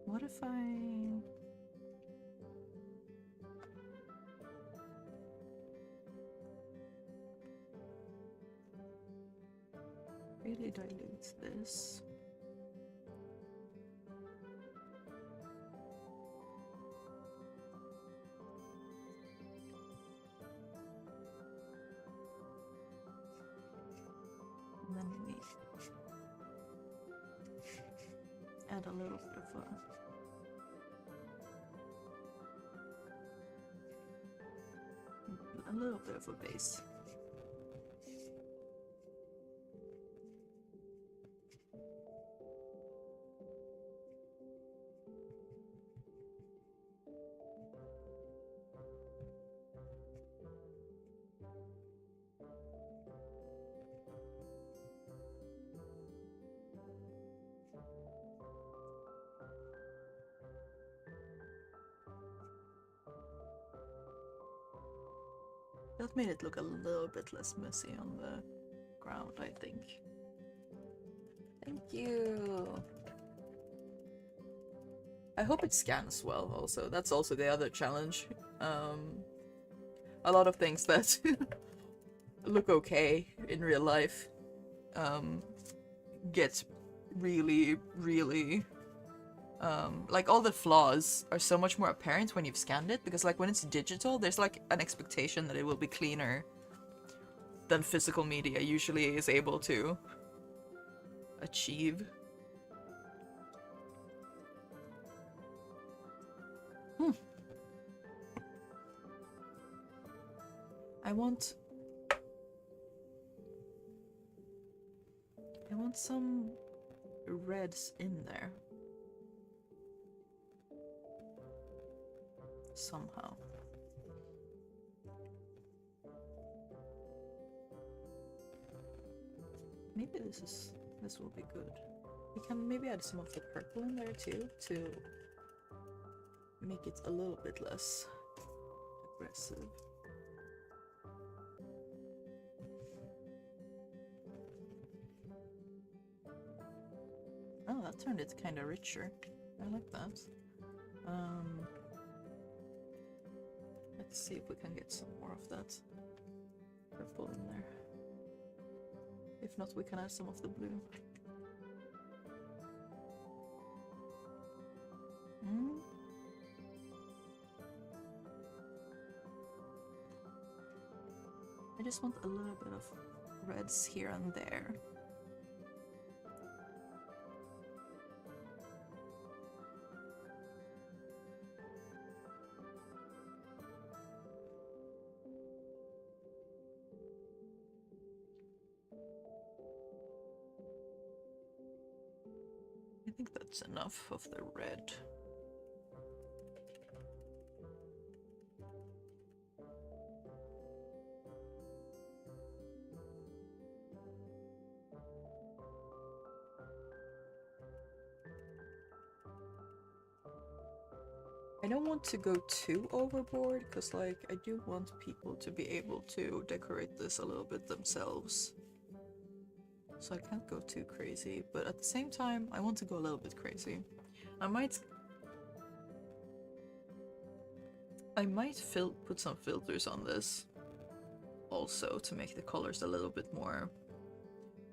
Speaker 1: What if I... really dilute this. And then we add a little bit of a base. That made it look a little bit less messy on the ground, I think. Thank you! I hope it scans well also. That's also the other challenge. A lot of things that look okay in real life get really, really... like all the flaws are so much more apparent when you've scanned it, because like when it's digital, there's like an expectation that it will be cleaner than physical media usually is able to achieve. I want some reds in there. Somehow. Maybe this will be good. We can maybe add some of the purple in there too to make it a little bit less aggressive. Oh, that turned it kind of richer. I like that. Let's see if we can get some more of that purple in there. If not, we can add some of the blue. I just want a little bit of reds here and there. I think that's enough of the red. I don't want to go too overboard, because like I do want people to be able to decorate this a little bit themselves. So I can't go too crazy, but at the same time I want to go a little bit crazy. I might put some filters on this also to make the colors a little bit more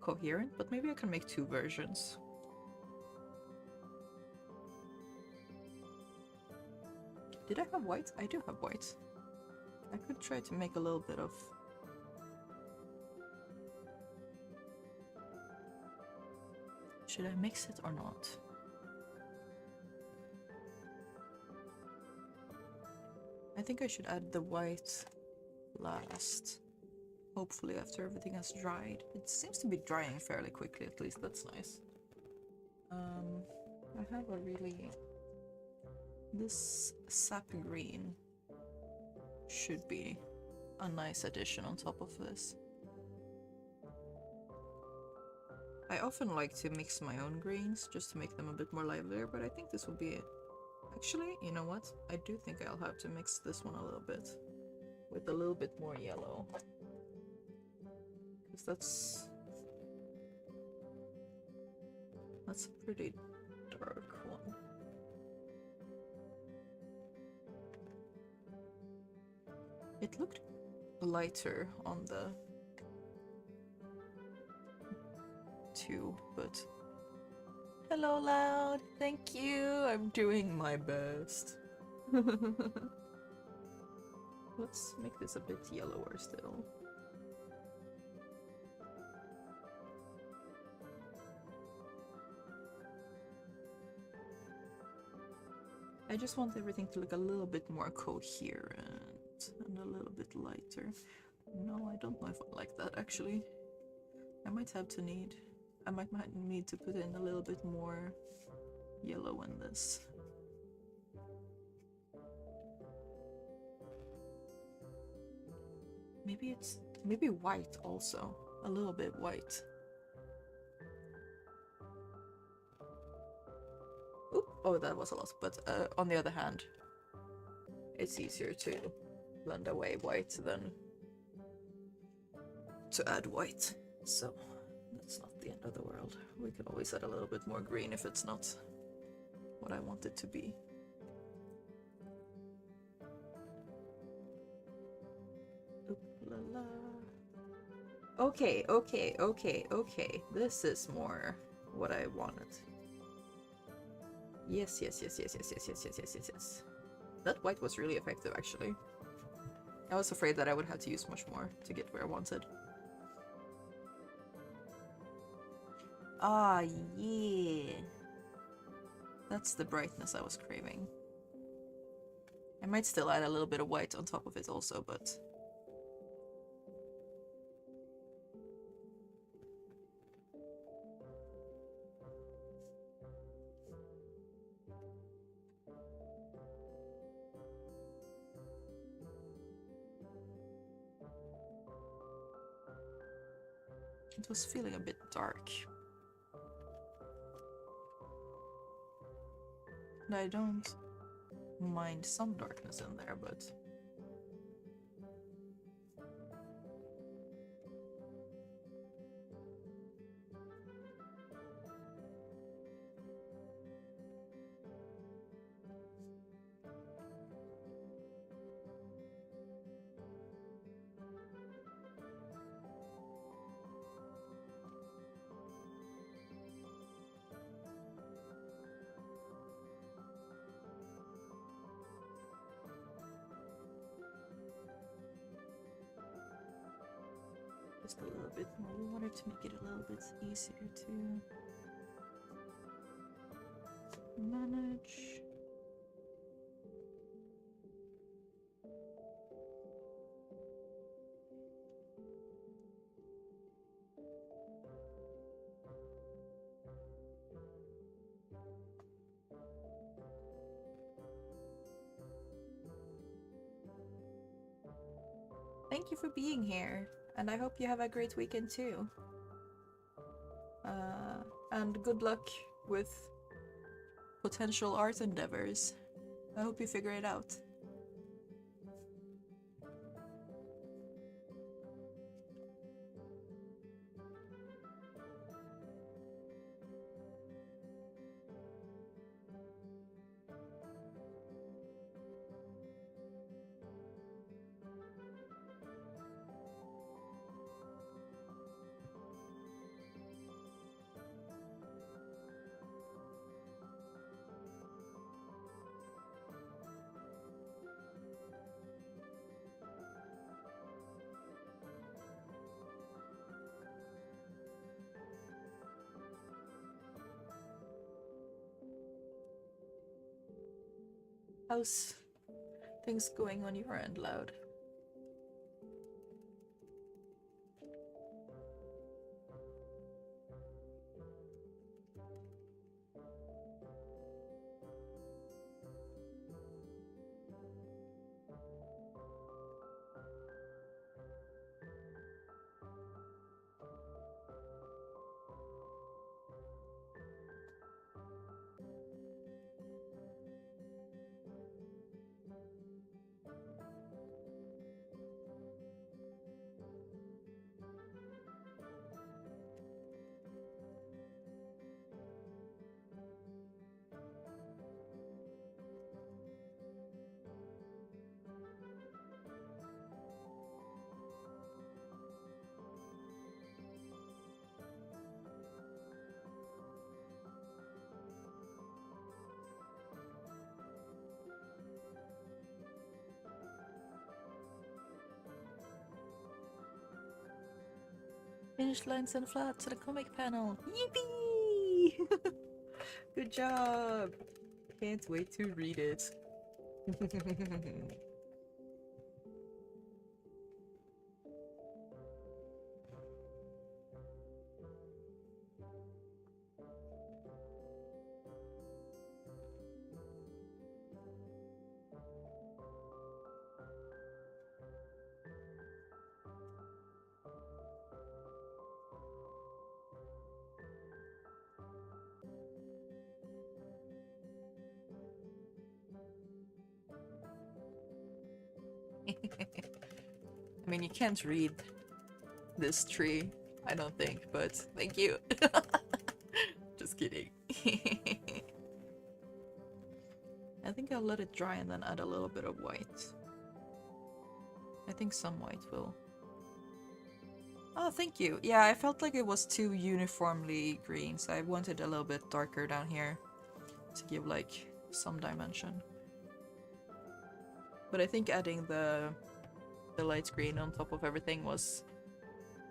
Speaker 1: coherent, but maybe I can make two versions. Did I have white? I do have white. I could try to make a little bit of... Should I mix it or not? I think I should add the white last. Hopefully after everything has dried. It seems to be drying fairly quickly, at least. That's nice. I have a really... This sap green should be a nice addition on top of this. I often like to mix my own greens just to make them a bit more livelier, but I think this will be it. Actually, you know what? I do think I'll have to mix this one a little bit with a little bit more yellow. Because that's a pretty dark one. It looked lighter on the too, but... Hello, Loud! Thank you! I'm doing my best. Let's make this a bit yellower still. I just want everything to look a little bit more coherent and a little bit lighter. No, I don't know if I like that actually. I might need to put in a little bit more yellow in this. Maybe white also. A little bit white. Oop, oh, that was a lot. But on the other hand, it's easier to blend away white than to add white. So that's not the end of the world. We can always add a little bit more green if it's not what I want it to be. Oop, la, la. Okay. This is more what I wanted. Yes. That white was really effective, actually. I was afraid that I would have to use much more to get where I wanted. Ah, yeah. That's the brightness I was craving. I might still add a little bit of white on top of it also, but... it was feeling a bit dark. And I don't mind some darkness in there, but... just a little bit more water to make it a little bit easier to manage. Thank you for being here. And I hope you have a great weekend too. And good luck with potential art endeavors. I hope you figure it out. How's things going on your end, Loud? finished lines and flats to the comic panel. Yippee! Good job! Can't wait to read it. I mean, you can't read this tree, I don't think, but thank you. Just kidding. I think I'll let it dry and then add a little bit of white. I think some white will. Oh, thank you. Yeah, I felt like it was too uniformly green, so I wanted a little bit darker down here to give like some dimension. But I think adding the light green on top of everything was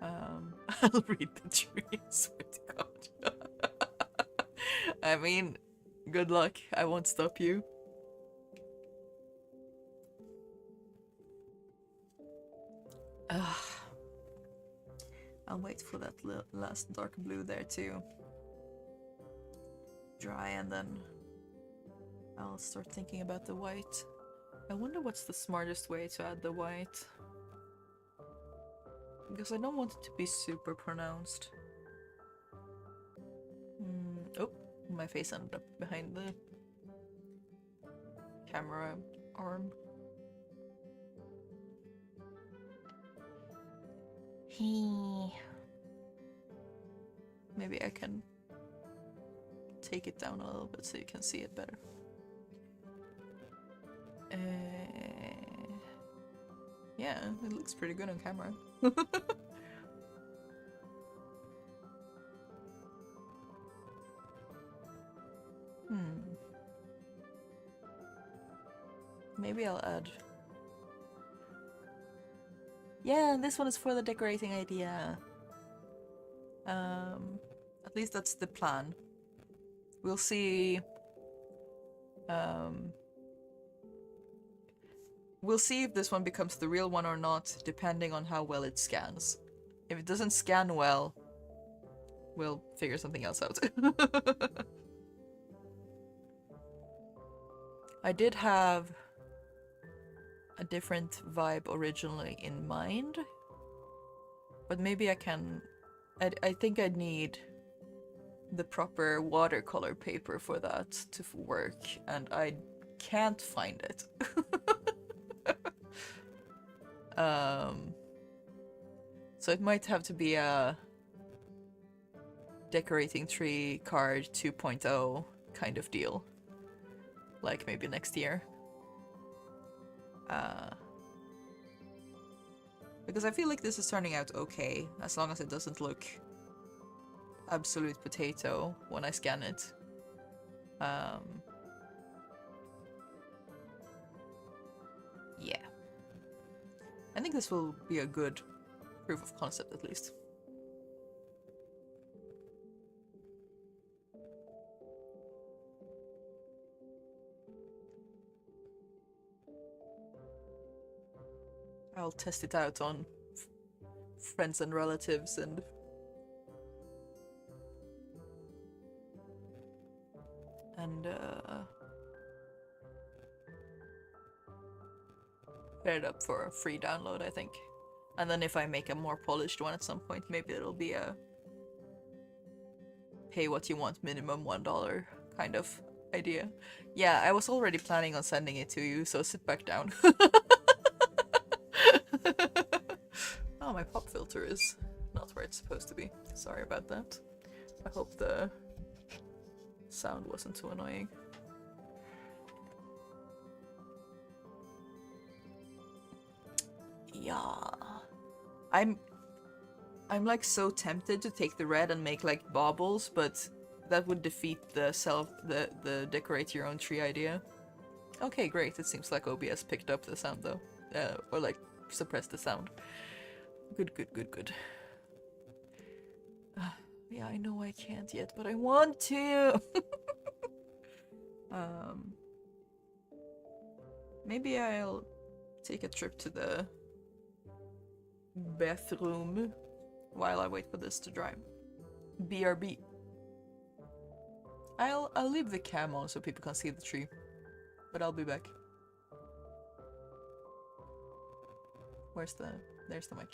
Speaker 1: I'll read the tree, swear to God. I mean, good luck. I won't stop you. I'll wait for that last dark blue there to dry, and then I'll start thinking about the white. I wonder what's the smartest way to add the white. Because I don't want it to be super pronounced. Oh, my face ended up behind the camera arm. Maybe I can take it down a little bit so you can see it better. Yeah, it looks pretty good on camera. Maybe I'll add... Yeah, this one is for the decorating idea. At least that's the plan. We'll see... We'll see if this one becomes the real one or not, depending on how well it scans. If it doesn't scan well, we'll figure something else out. I did have a different vibe originally in mind, but maybe I can... I think I need the proper watercolor paper for that to work, and I can't find it. So it might have to be a decorating tree card 2.0 kind of deal. Like maybe next year. Because I feel like this is turning out okay, as long as it doesn't look absolute potato when I scan it. Yeah. I think this will be a good proof of concept, at least. I'll test it out on friends and relatives and... put it up for a free download, I think. And then if I make a more polished one at some point, maybe it'll be a pay what you want, minimum $1 kind of idea. Yeah, I was already planning on sending it to you, so sit back down. Oh, my pop filter is not where it's supposed to be. Sorry about that. I hope the sound wasn't too annoying. Yeah. I'm like so tempted to take the red and make like baubles, but that would defeat the decorate your own tree idea. Okay, great. It seems like OBS picked up the sound though. Or like suppressed the sound. Good, good, good, good. Yeah, I know I can't yet, but I want to. Maybe I'll take a trip to the bathroom while I wait for this to dry. BRB. I'll leave the cam on so people can see the tree, but I'll be back. There's the mic.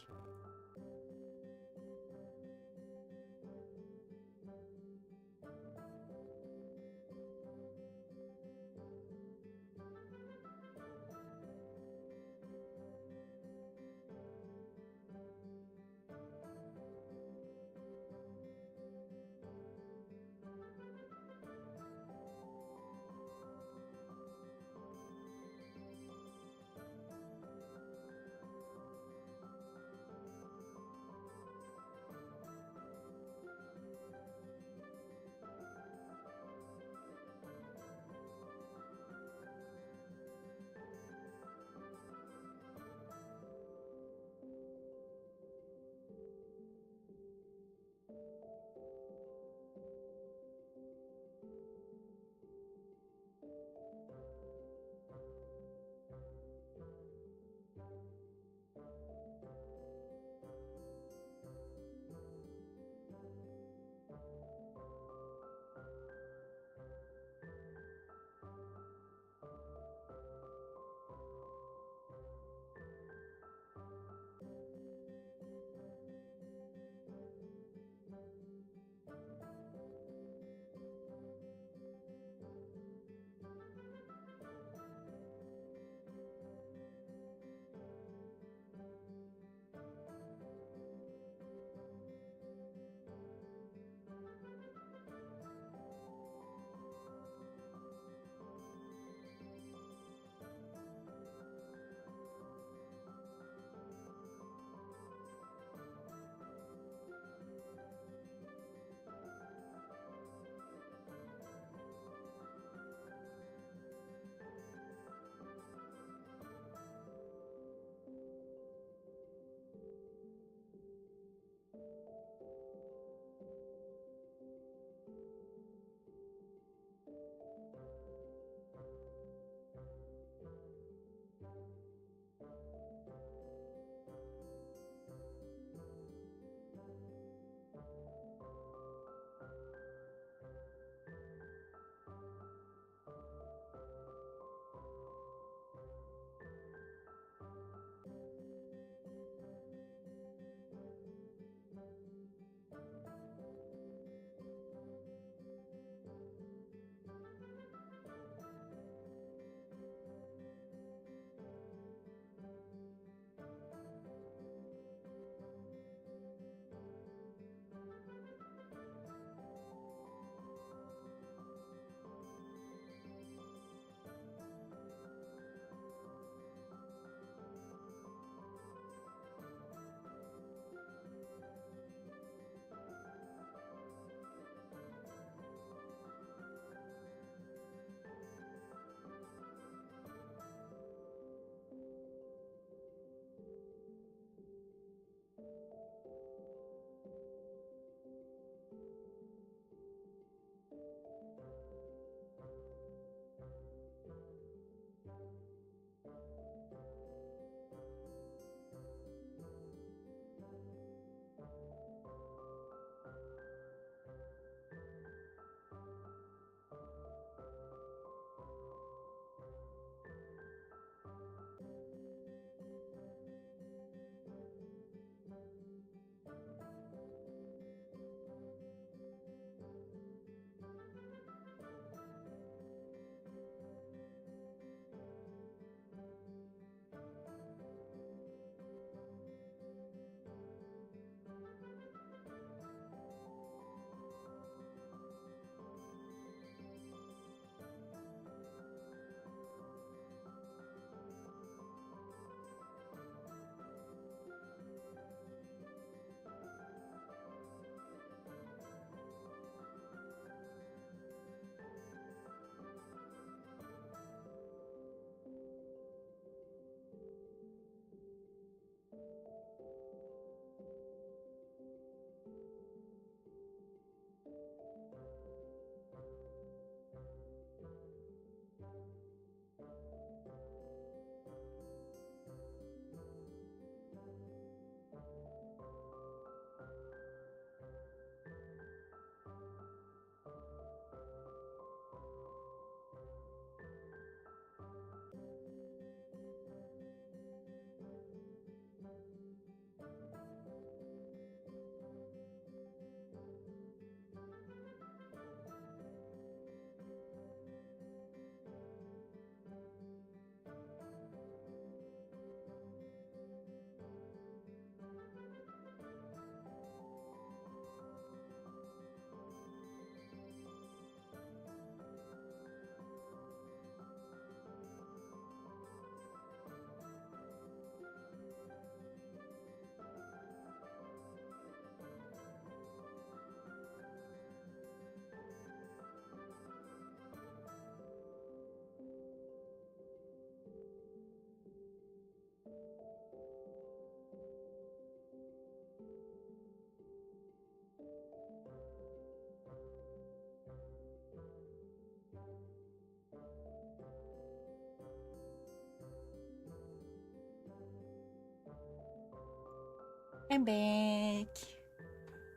Speaker 1: I'm back.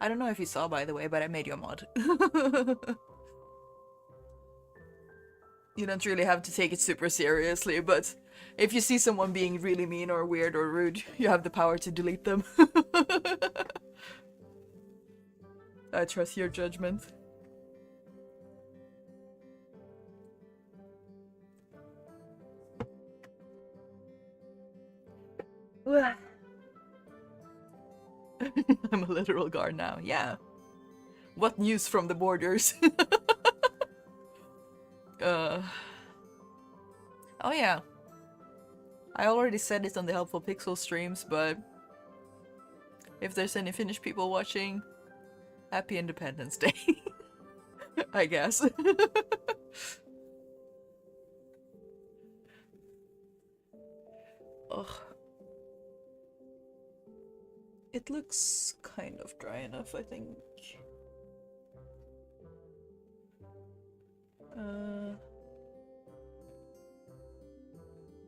Speaker 1: I don't know if you saw, by the way, but I made you a mod. You don't really have to take it super seriously, but if you see someone being really mean or weird or rude, you have the power to delete them. I trust your judgment. I'm a literal guard now, yeah. What news from the borders? Oh yeah. I already said it on the Helpful Pixel streams, but if there's any Finnish people watching, happy Independence Day. I guess. Ugh. It looks kind of dry enough, I think.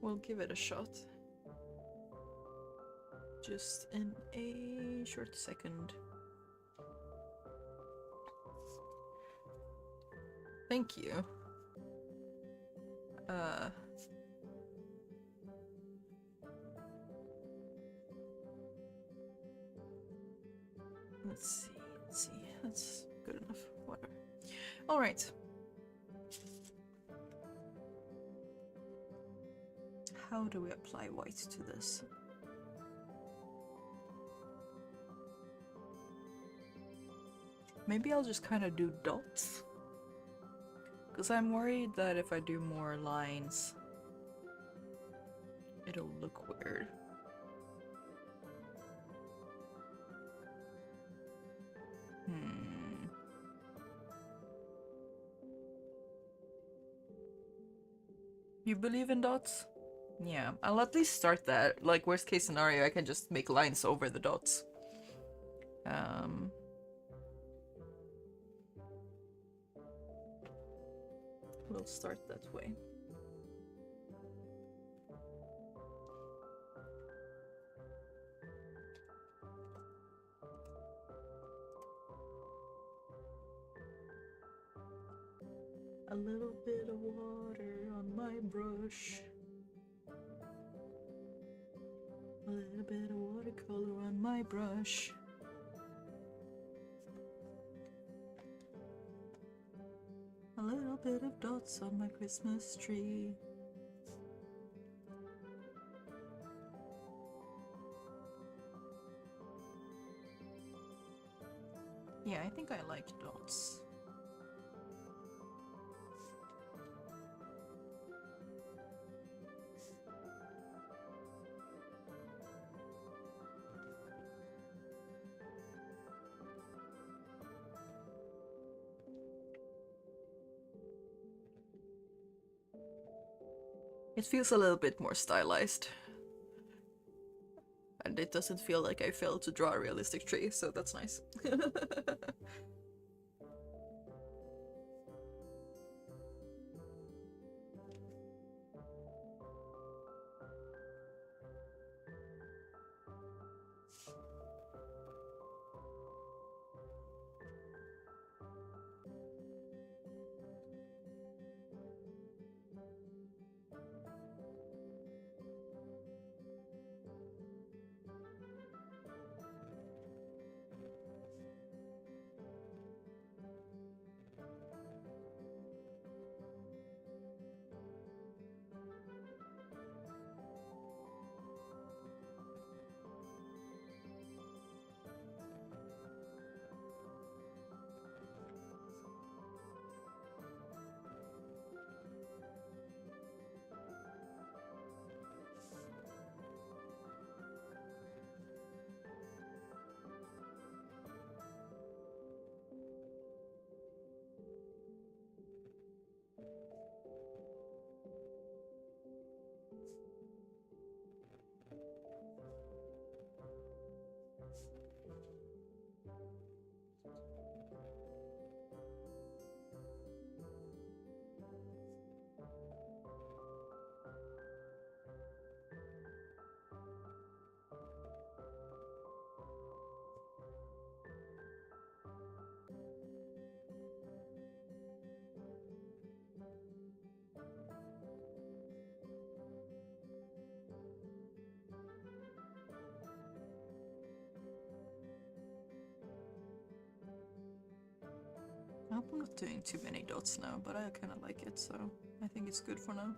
Speaker 1: We'll give it a shot. Just in a short second. Thank you. Let's see. That's good enough. Whatever. Alright. How do we apply white to this? Maybe I'll just kind of do dots. Because I'm worried that if I do more lines, it'll look weird. You believe in dots? Yeah, I'll at least start that. Like, worst case scenario, I can just make lines over the dots. We'll start that way. A little bit of water on my brush. A little bit of watercolor on my brush. A little bit of dots on my Christmas tree. Yeah, I think I like dots. It feels a little bit more stylized. And it doesn't feel like I failed to draw a realistic tree, so that's nice. I'm not doing too many dots now, but I kind of like it, so I think it's good for now.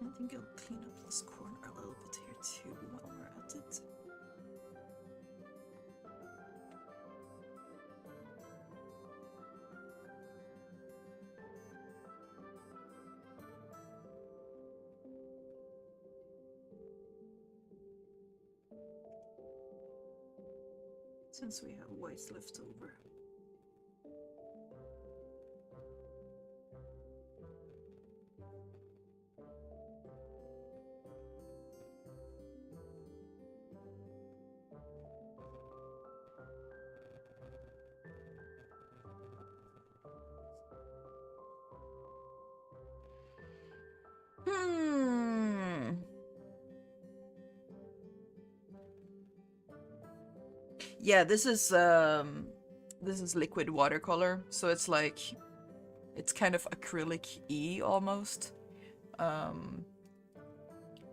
Speaker 1: I think I'll clean up this corner a little bit here too while we're at it. Since we have white left over. Yeah, this is liquid watercolor, so it's like it's kind of acrylic-y almost.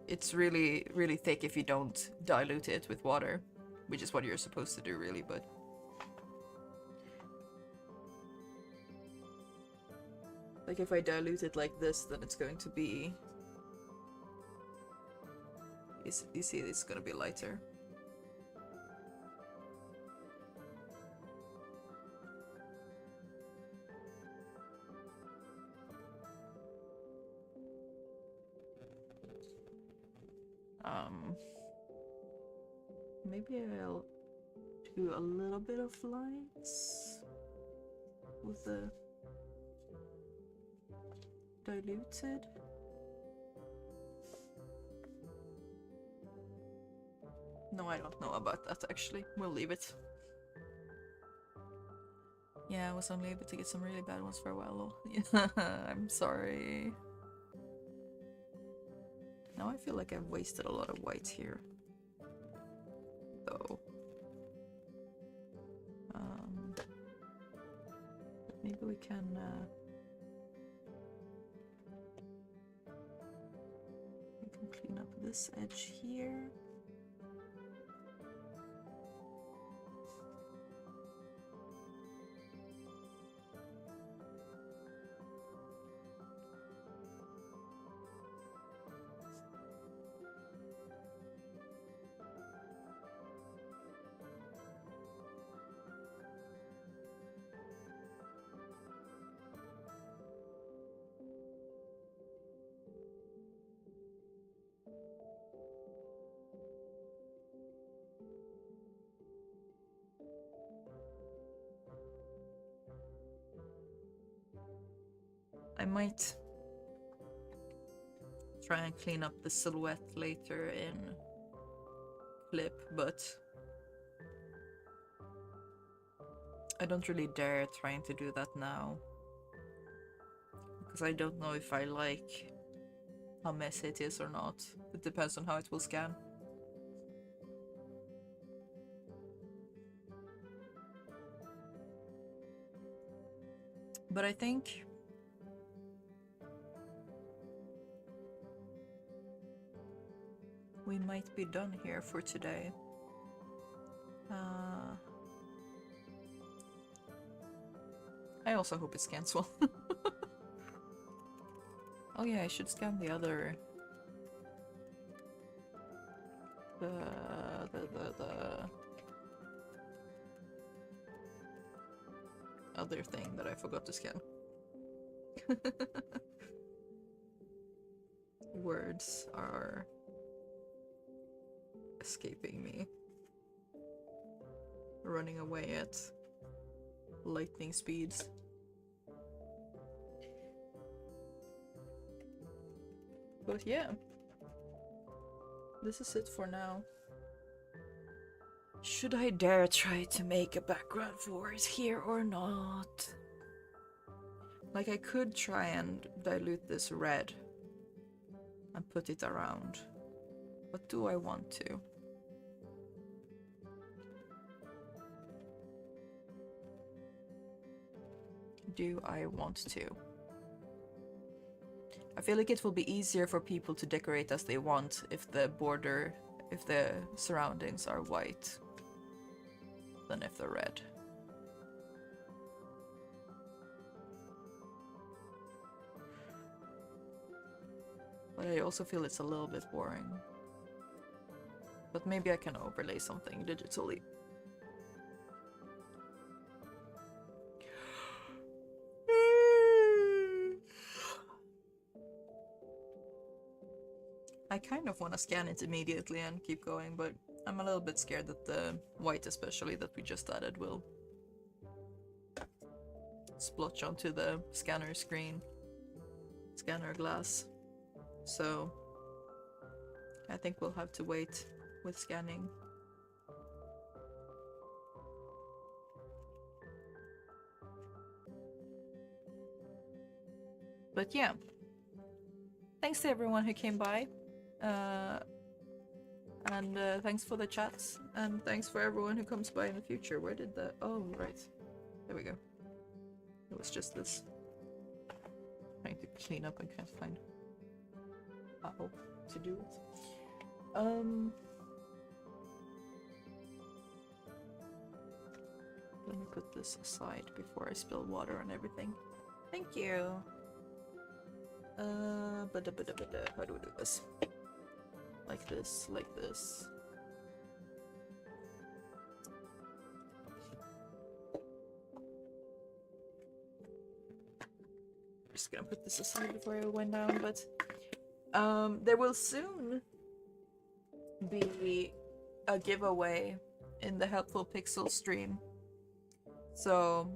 Speaker 1: It's really thick if you don't dilute it with water, which is what you're supposed to do really, but like if I dilute it like this, then it's going to be, you see, it's gonna be lighter. Maybe I'll do a little bit of lights with the diluted. No, I don't know about that actually. We'll leave it. Yeah, I was only able to get some really bad ones for a while. I'm sorry. Now I feel like I've wasted a lot of white here. Though. But maybe we can clean up this edge here. I might try and clean up the silhouette later in clip, but I don't really dare trying to do that now, because I don't know if I like how messy it is or not. It depends on how it will scan. But I think we might be done here for today. I also hope it scans well. Oh yeah, I should scan the other... The other thing that I forgot to scan. Words are escaping me. Running away at lightning speeds. But yeah, this is it for now. Should I dare try to make a background voice here or not? Like, I could try and dilute this red and put it around. But do I want to? Do I want to? I feel like it will be easier for people to decorate as they want if the border, if the surroundings are white than if they're red. But I also feel it's a little bit boring. But maybe I can overlay something digitally. I kind of want to scan it immediately and keep going, but I'm a little bit scared that the white, especially, that we just added will splotch onto the scanner screen, scanner glass. So I think we'll have to wait with scanning. But yeah, thanks to everyone who came by. And thanks for the chats, and thanks for everyone who comes by in the future. Where did the... Oh, right. There we go. It was just this. Trying to clean up and can't find how to do it. Let me put this aside before I spill water on everything. Thank you. How do we do this? Like this, like this. I'm just gonna put this aside before I wind down, but there will soon be a giveaway in the Helpful Pixel stream. So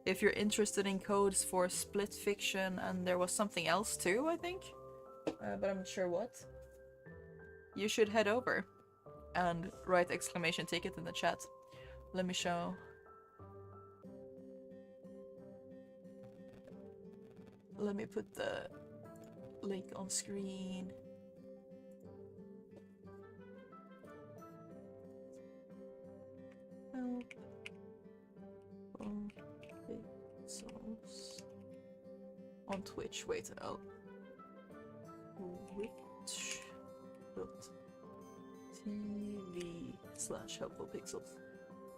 Speaker 1: if you're interested in codes for Split Fiction, and there was something else too, I think, but I'm not sure what, you should head over and write exclamation ticket in the chat. Let me show. Let me put the link on screen. Help. Pixels. On Twitch. Wait, I'll... Twitch.tv/helpfulpixels.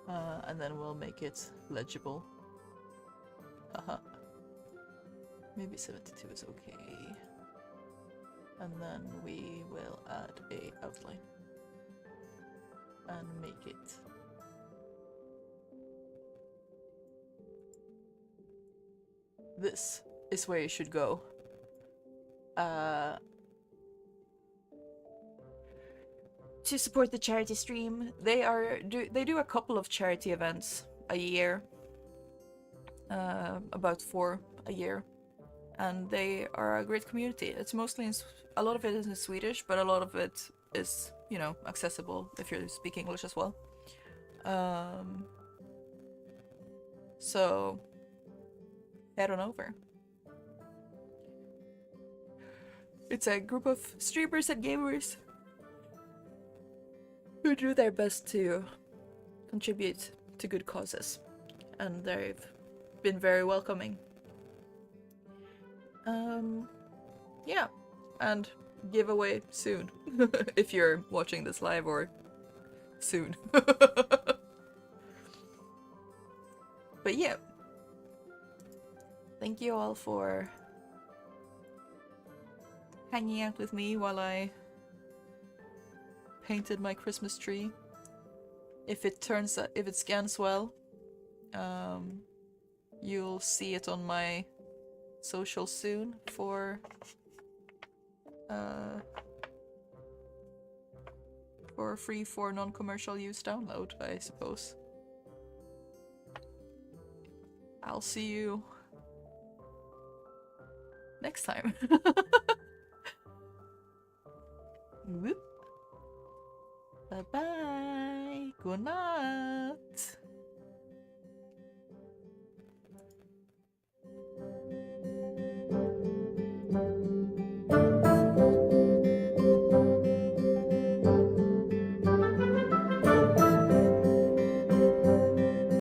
Speaker 1: And then we'll make it legible. Haha. Maybe 72 is okay. And then we will add a outline. And make it. This is where you should go. To support the charity stream. They do a couple of charity events a year. About 4 a year. And they are a great community. It's mostly a lot of it is in Swedish, but a lot of it is, you know, accessible if you speak English as well. So head on over. It's a group of streamers and gamers who do their best to contribute to good causes, and they've been very welcoming. Yeah, and giveaway soon if you're watching this live, or soon. But yeah, thank you all for hanging out with me while I painted my Christmas tree. If it scans well, you'll see it on my social soon for free for non-commercial use download, I suppose. I'll see you next time. Whoop. Bye bye. Good night.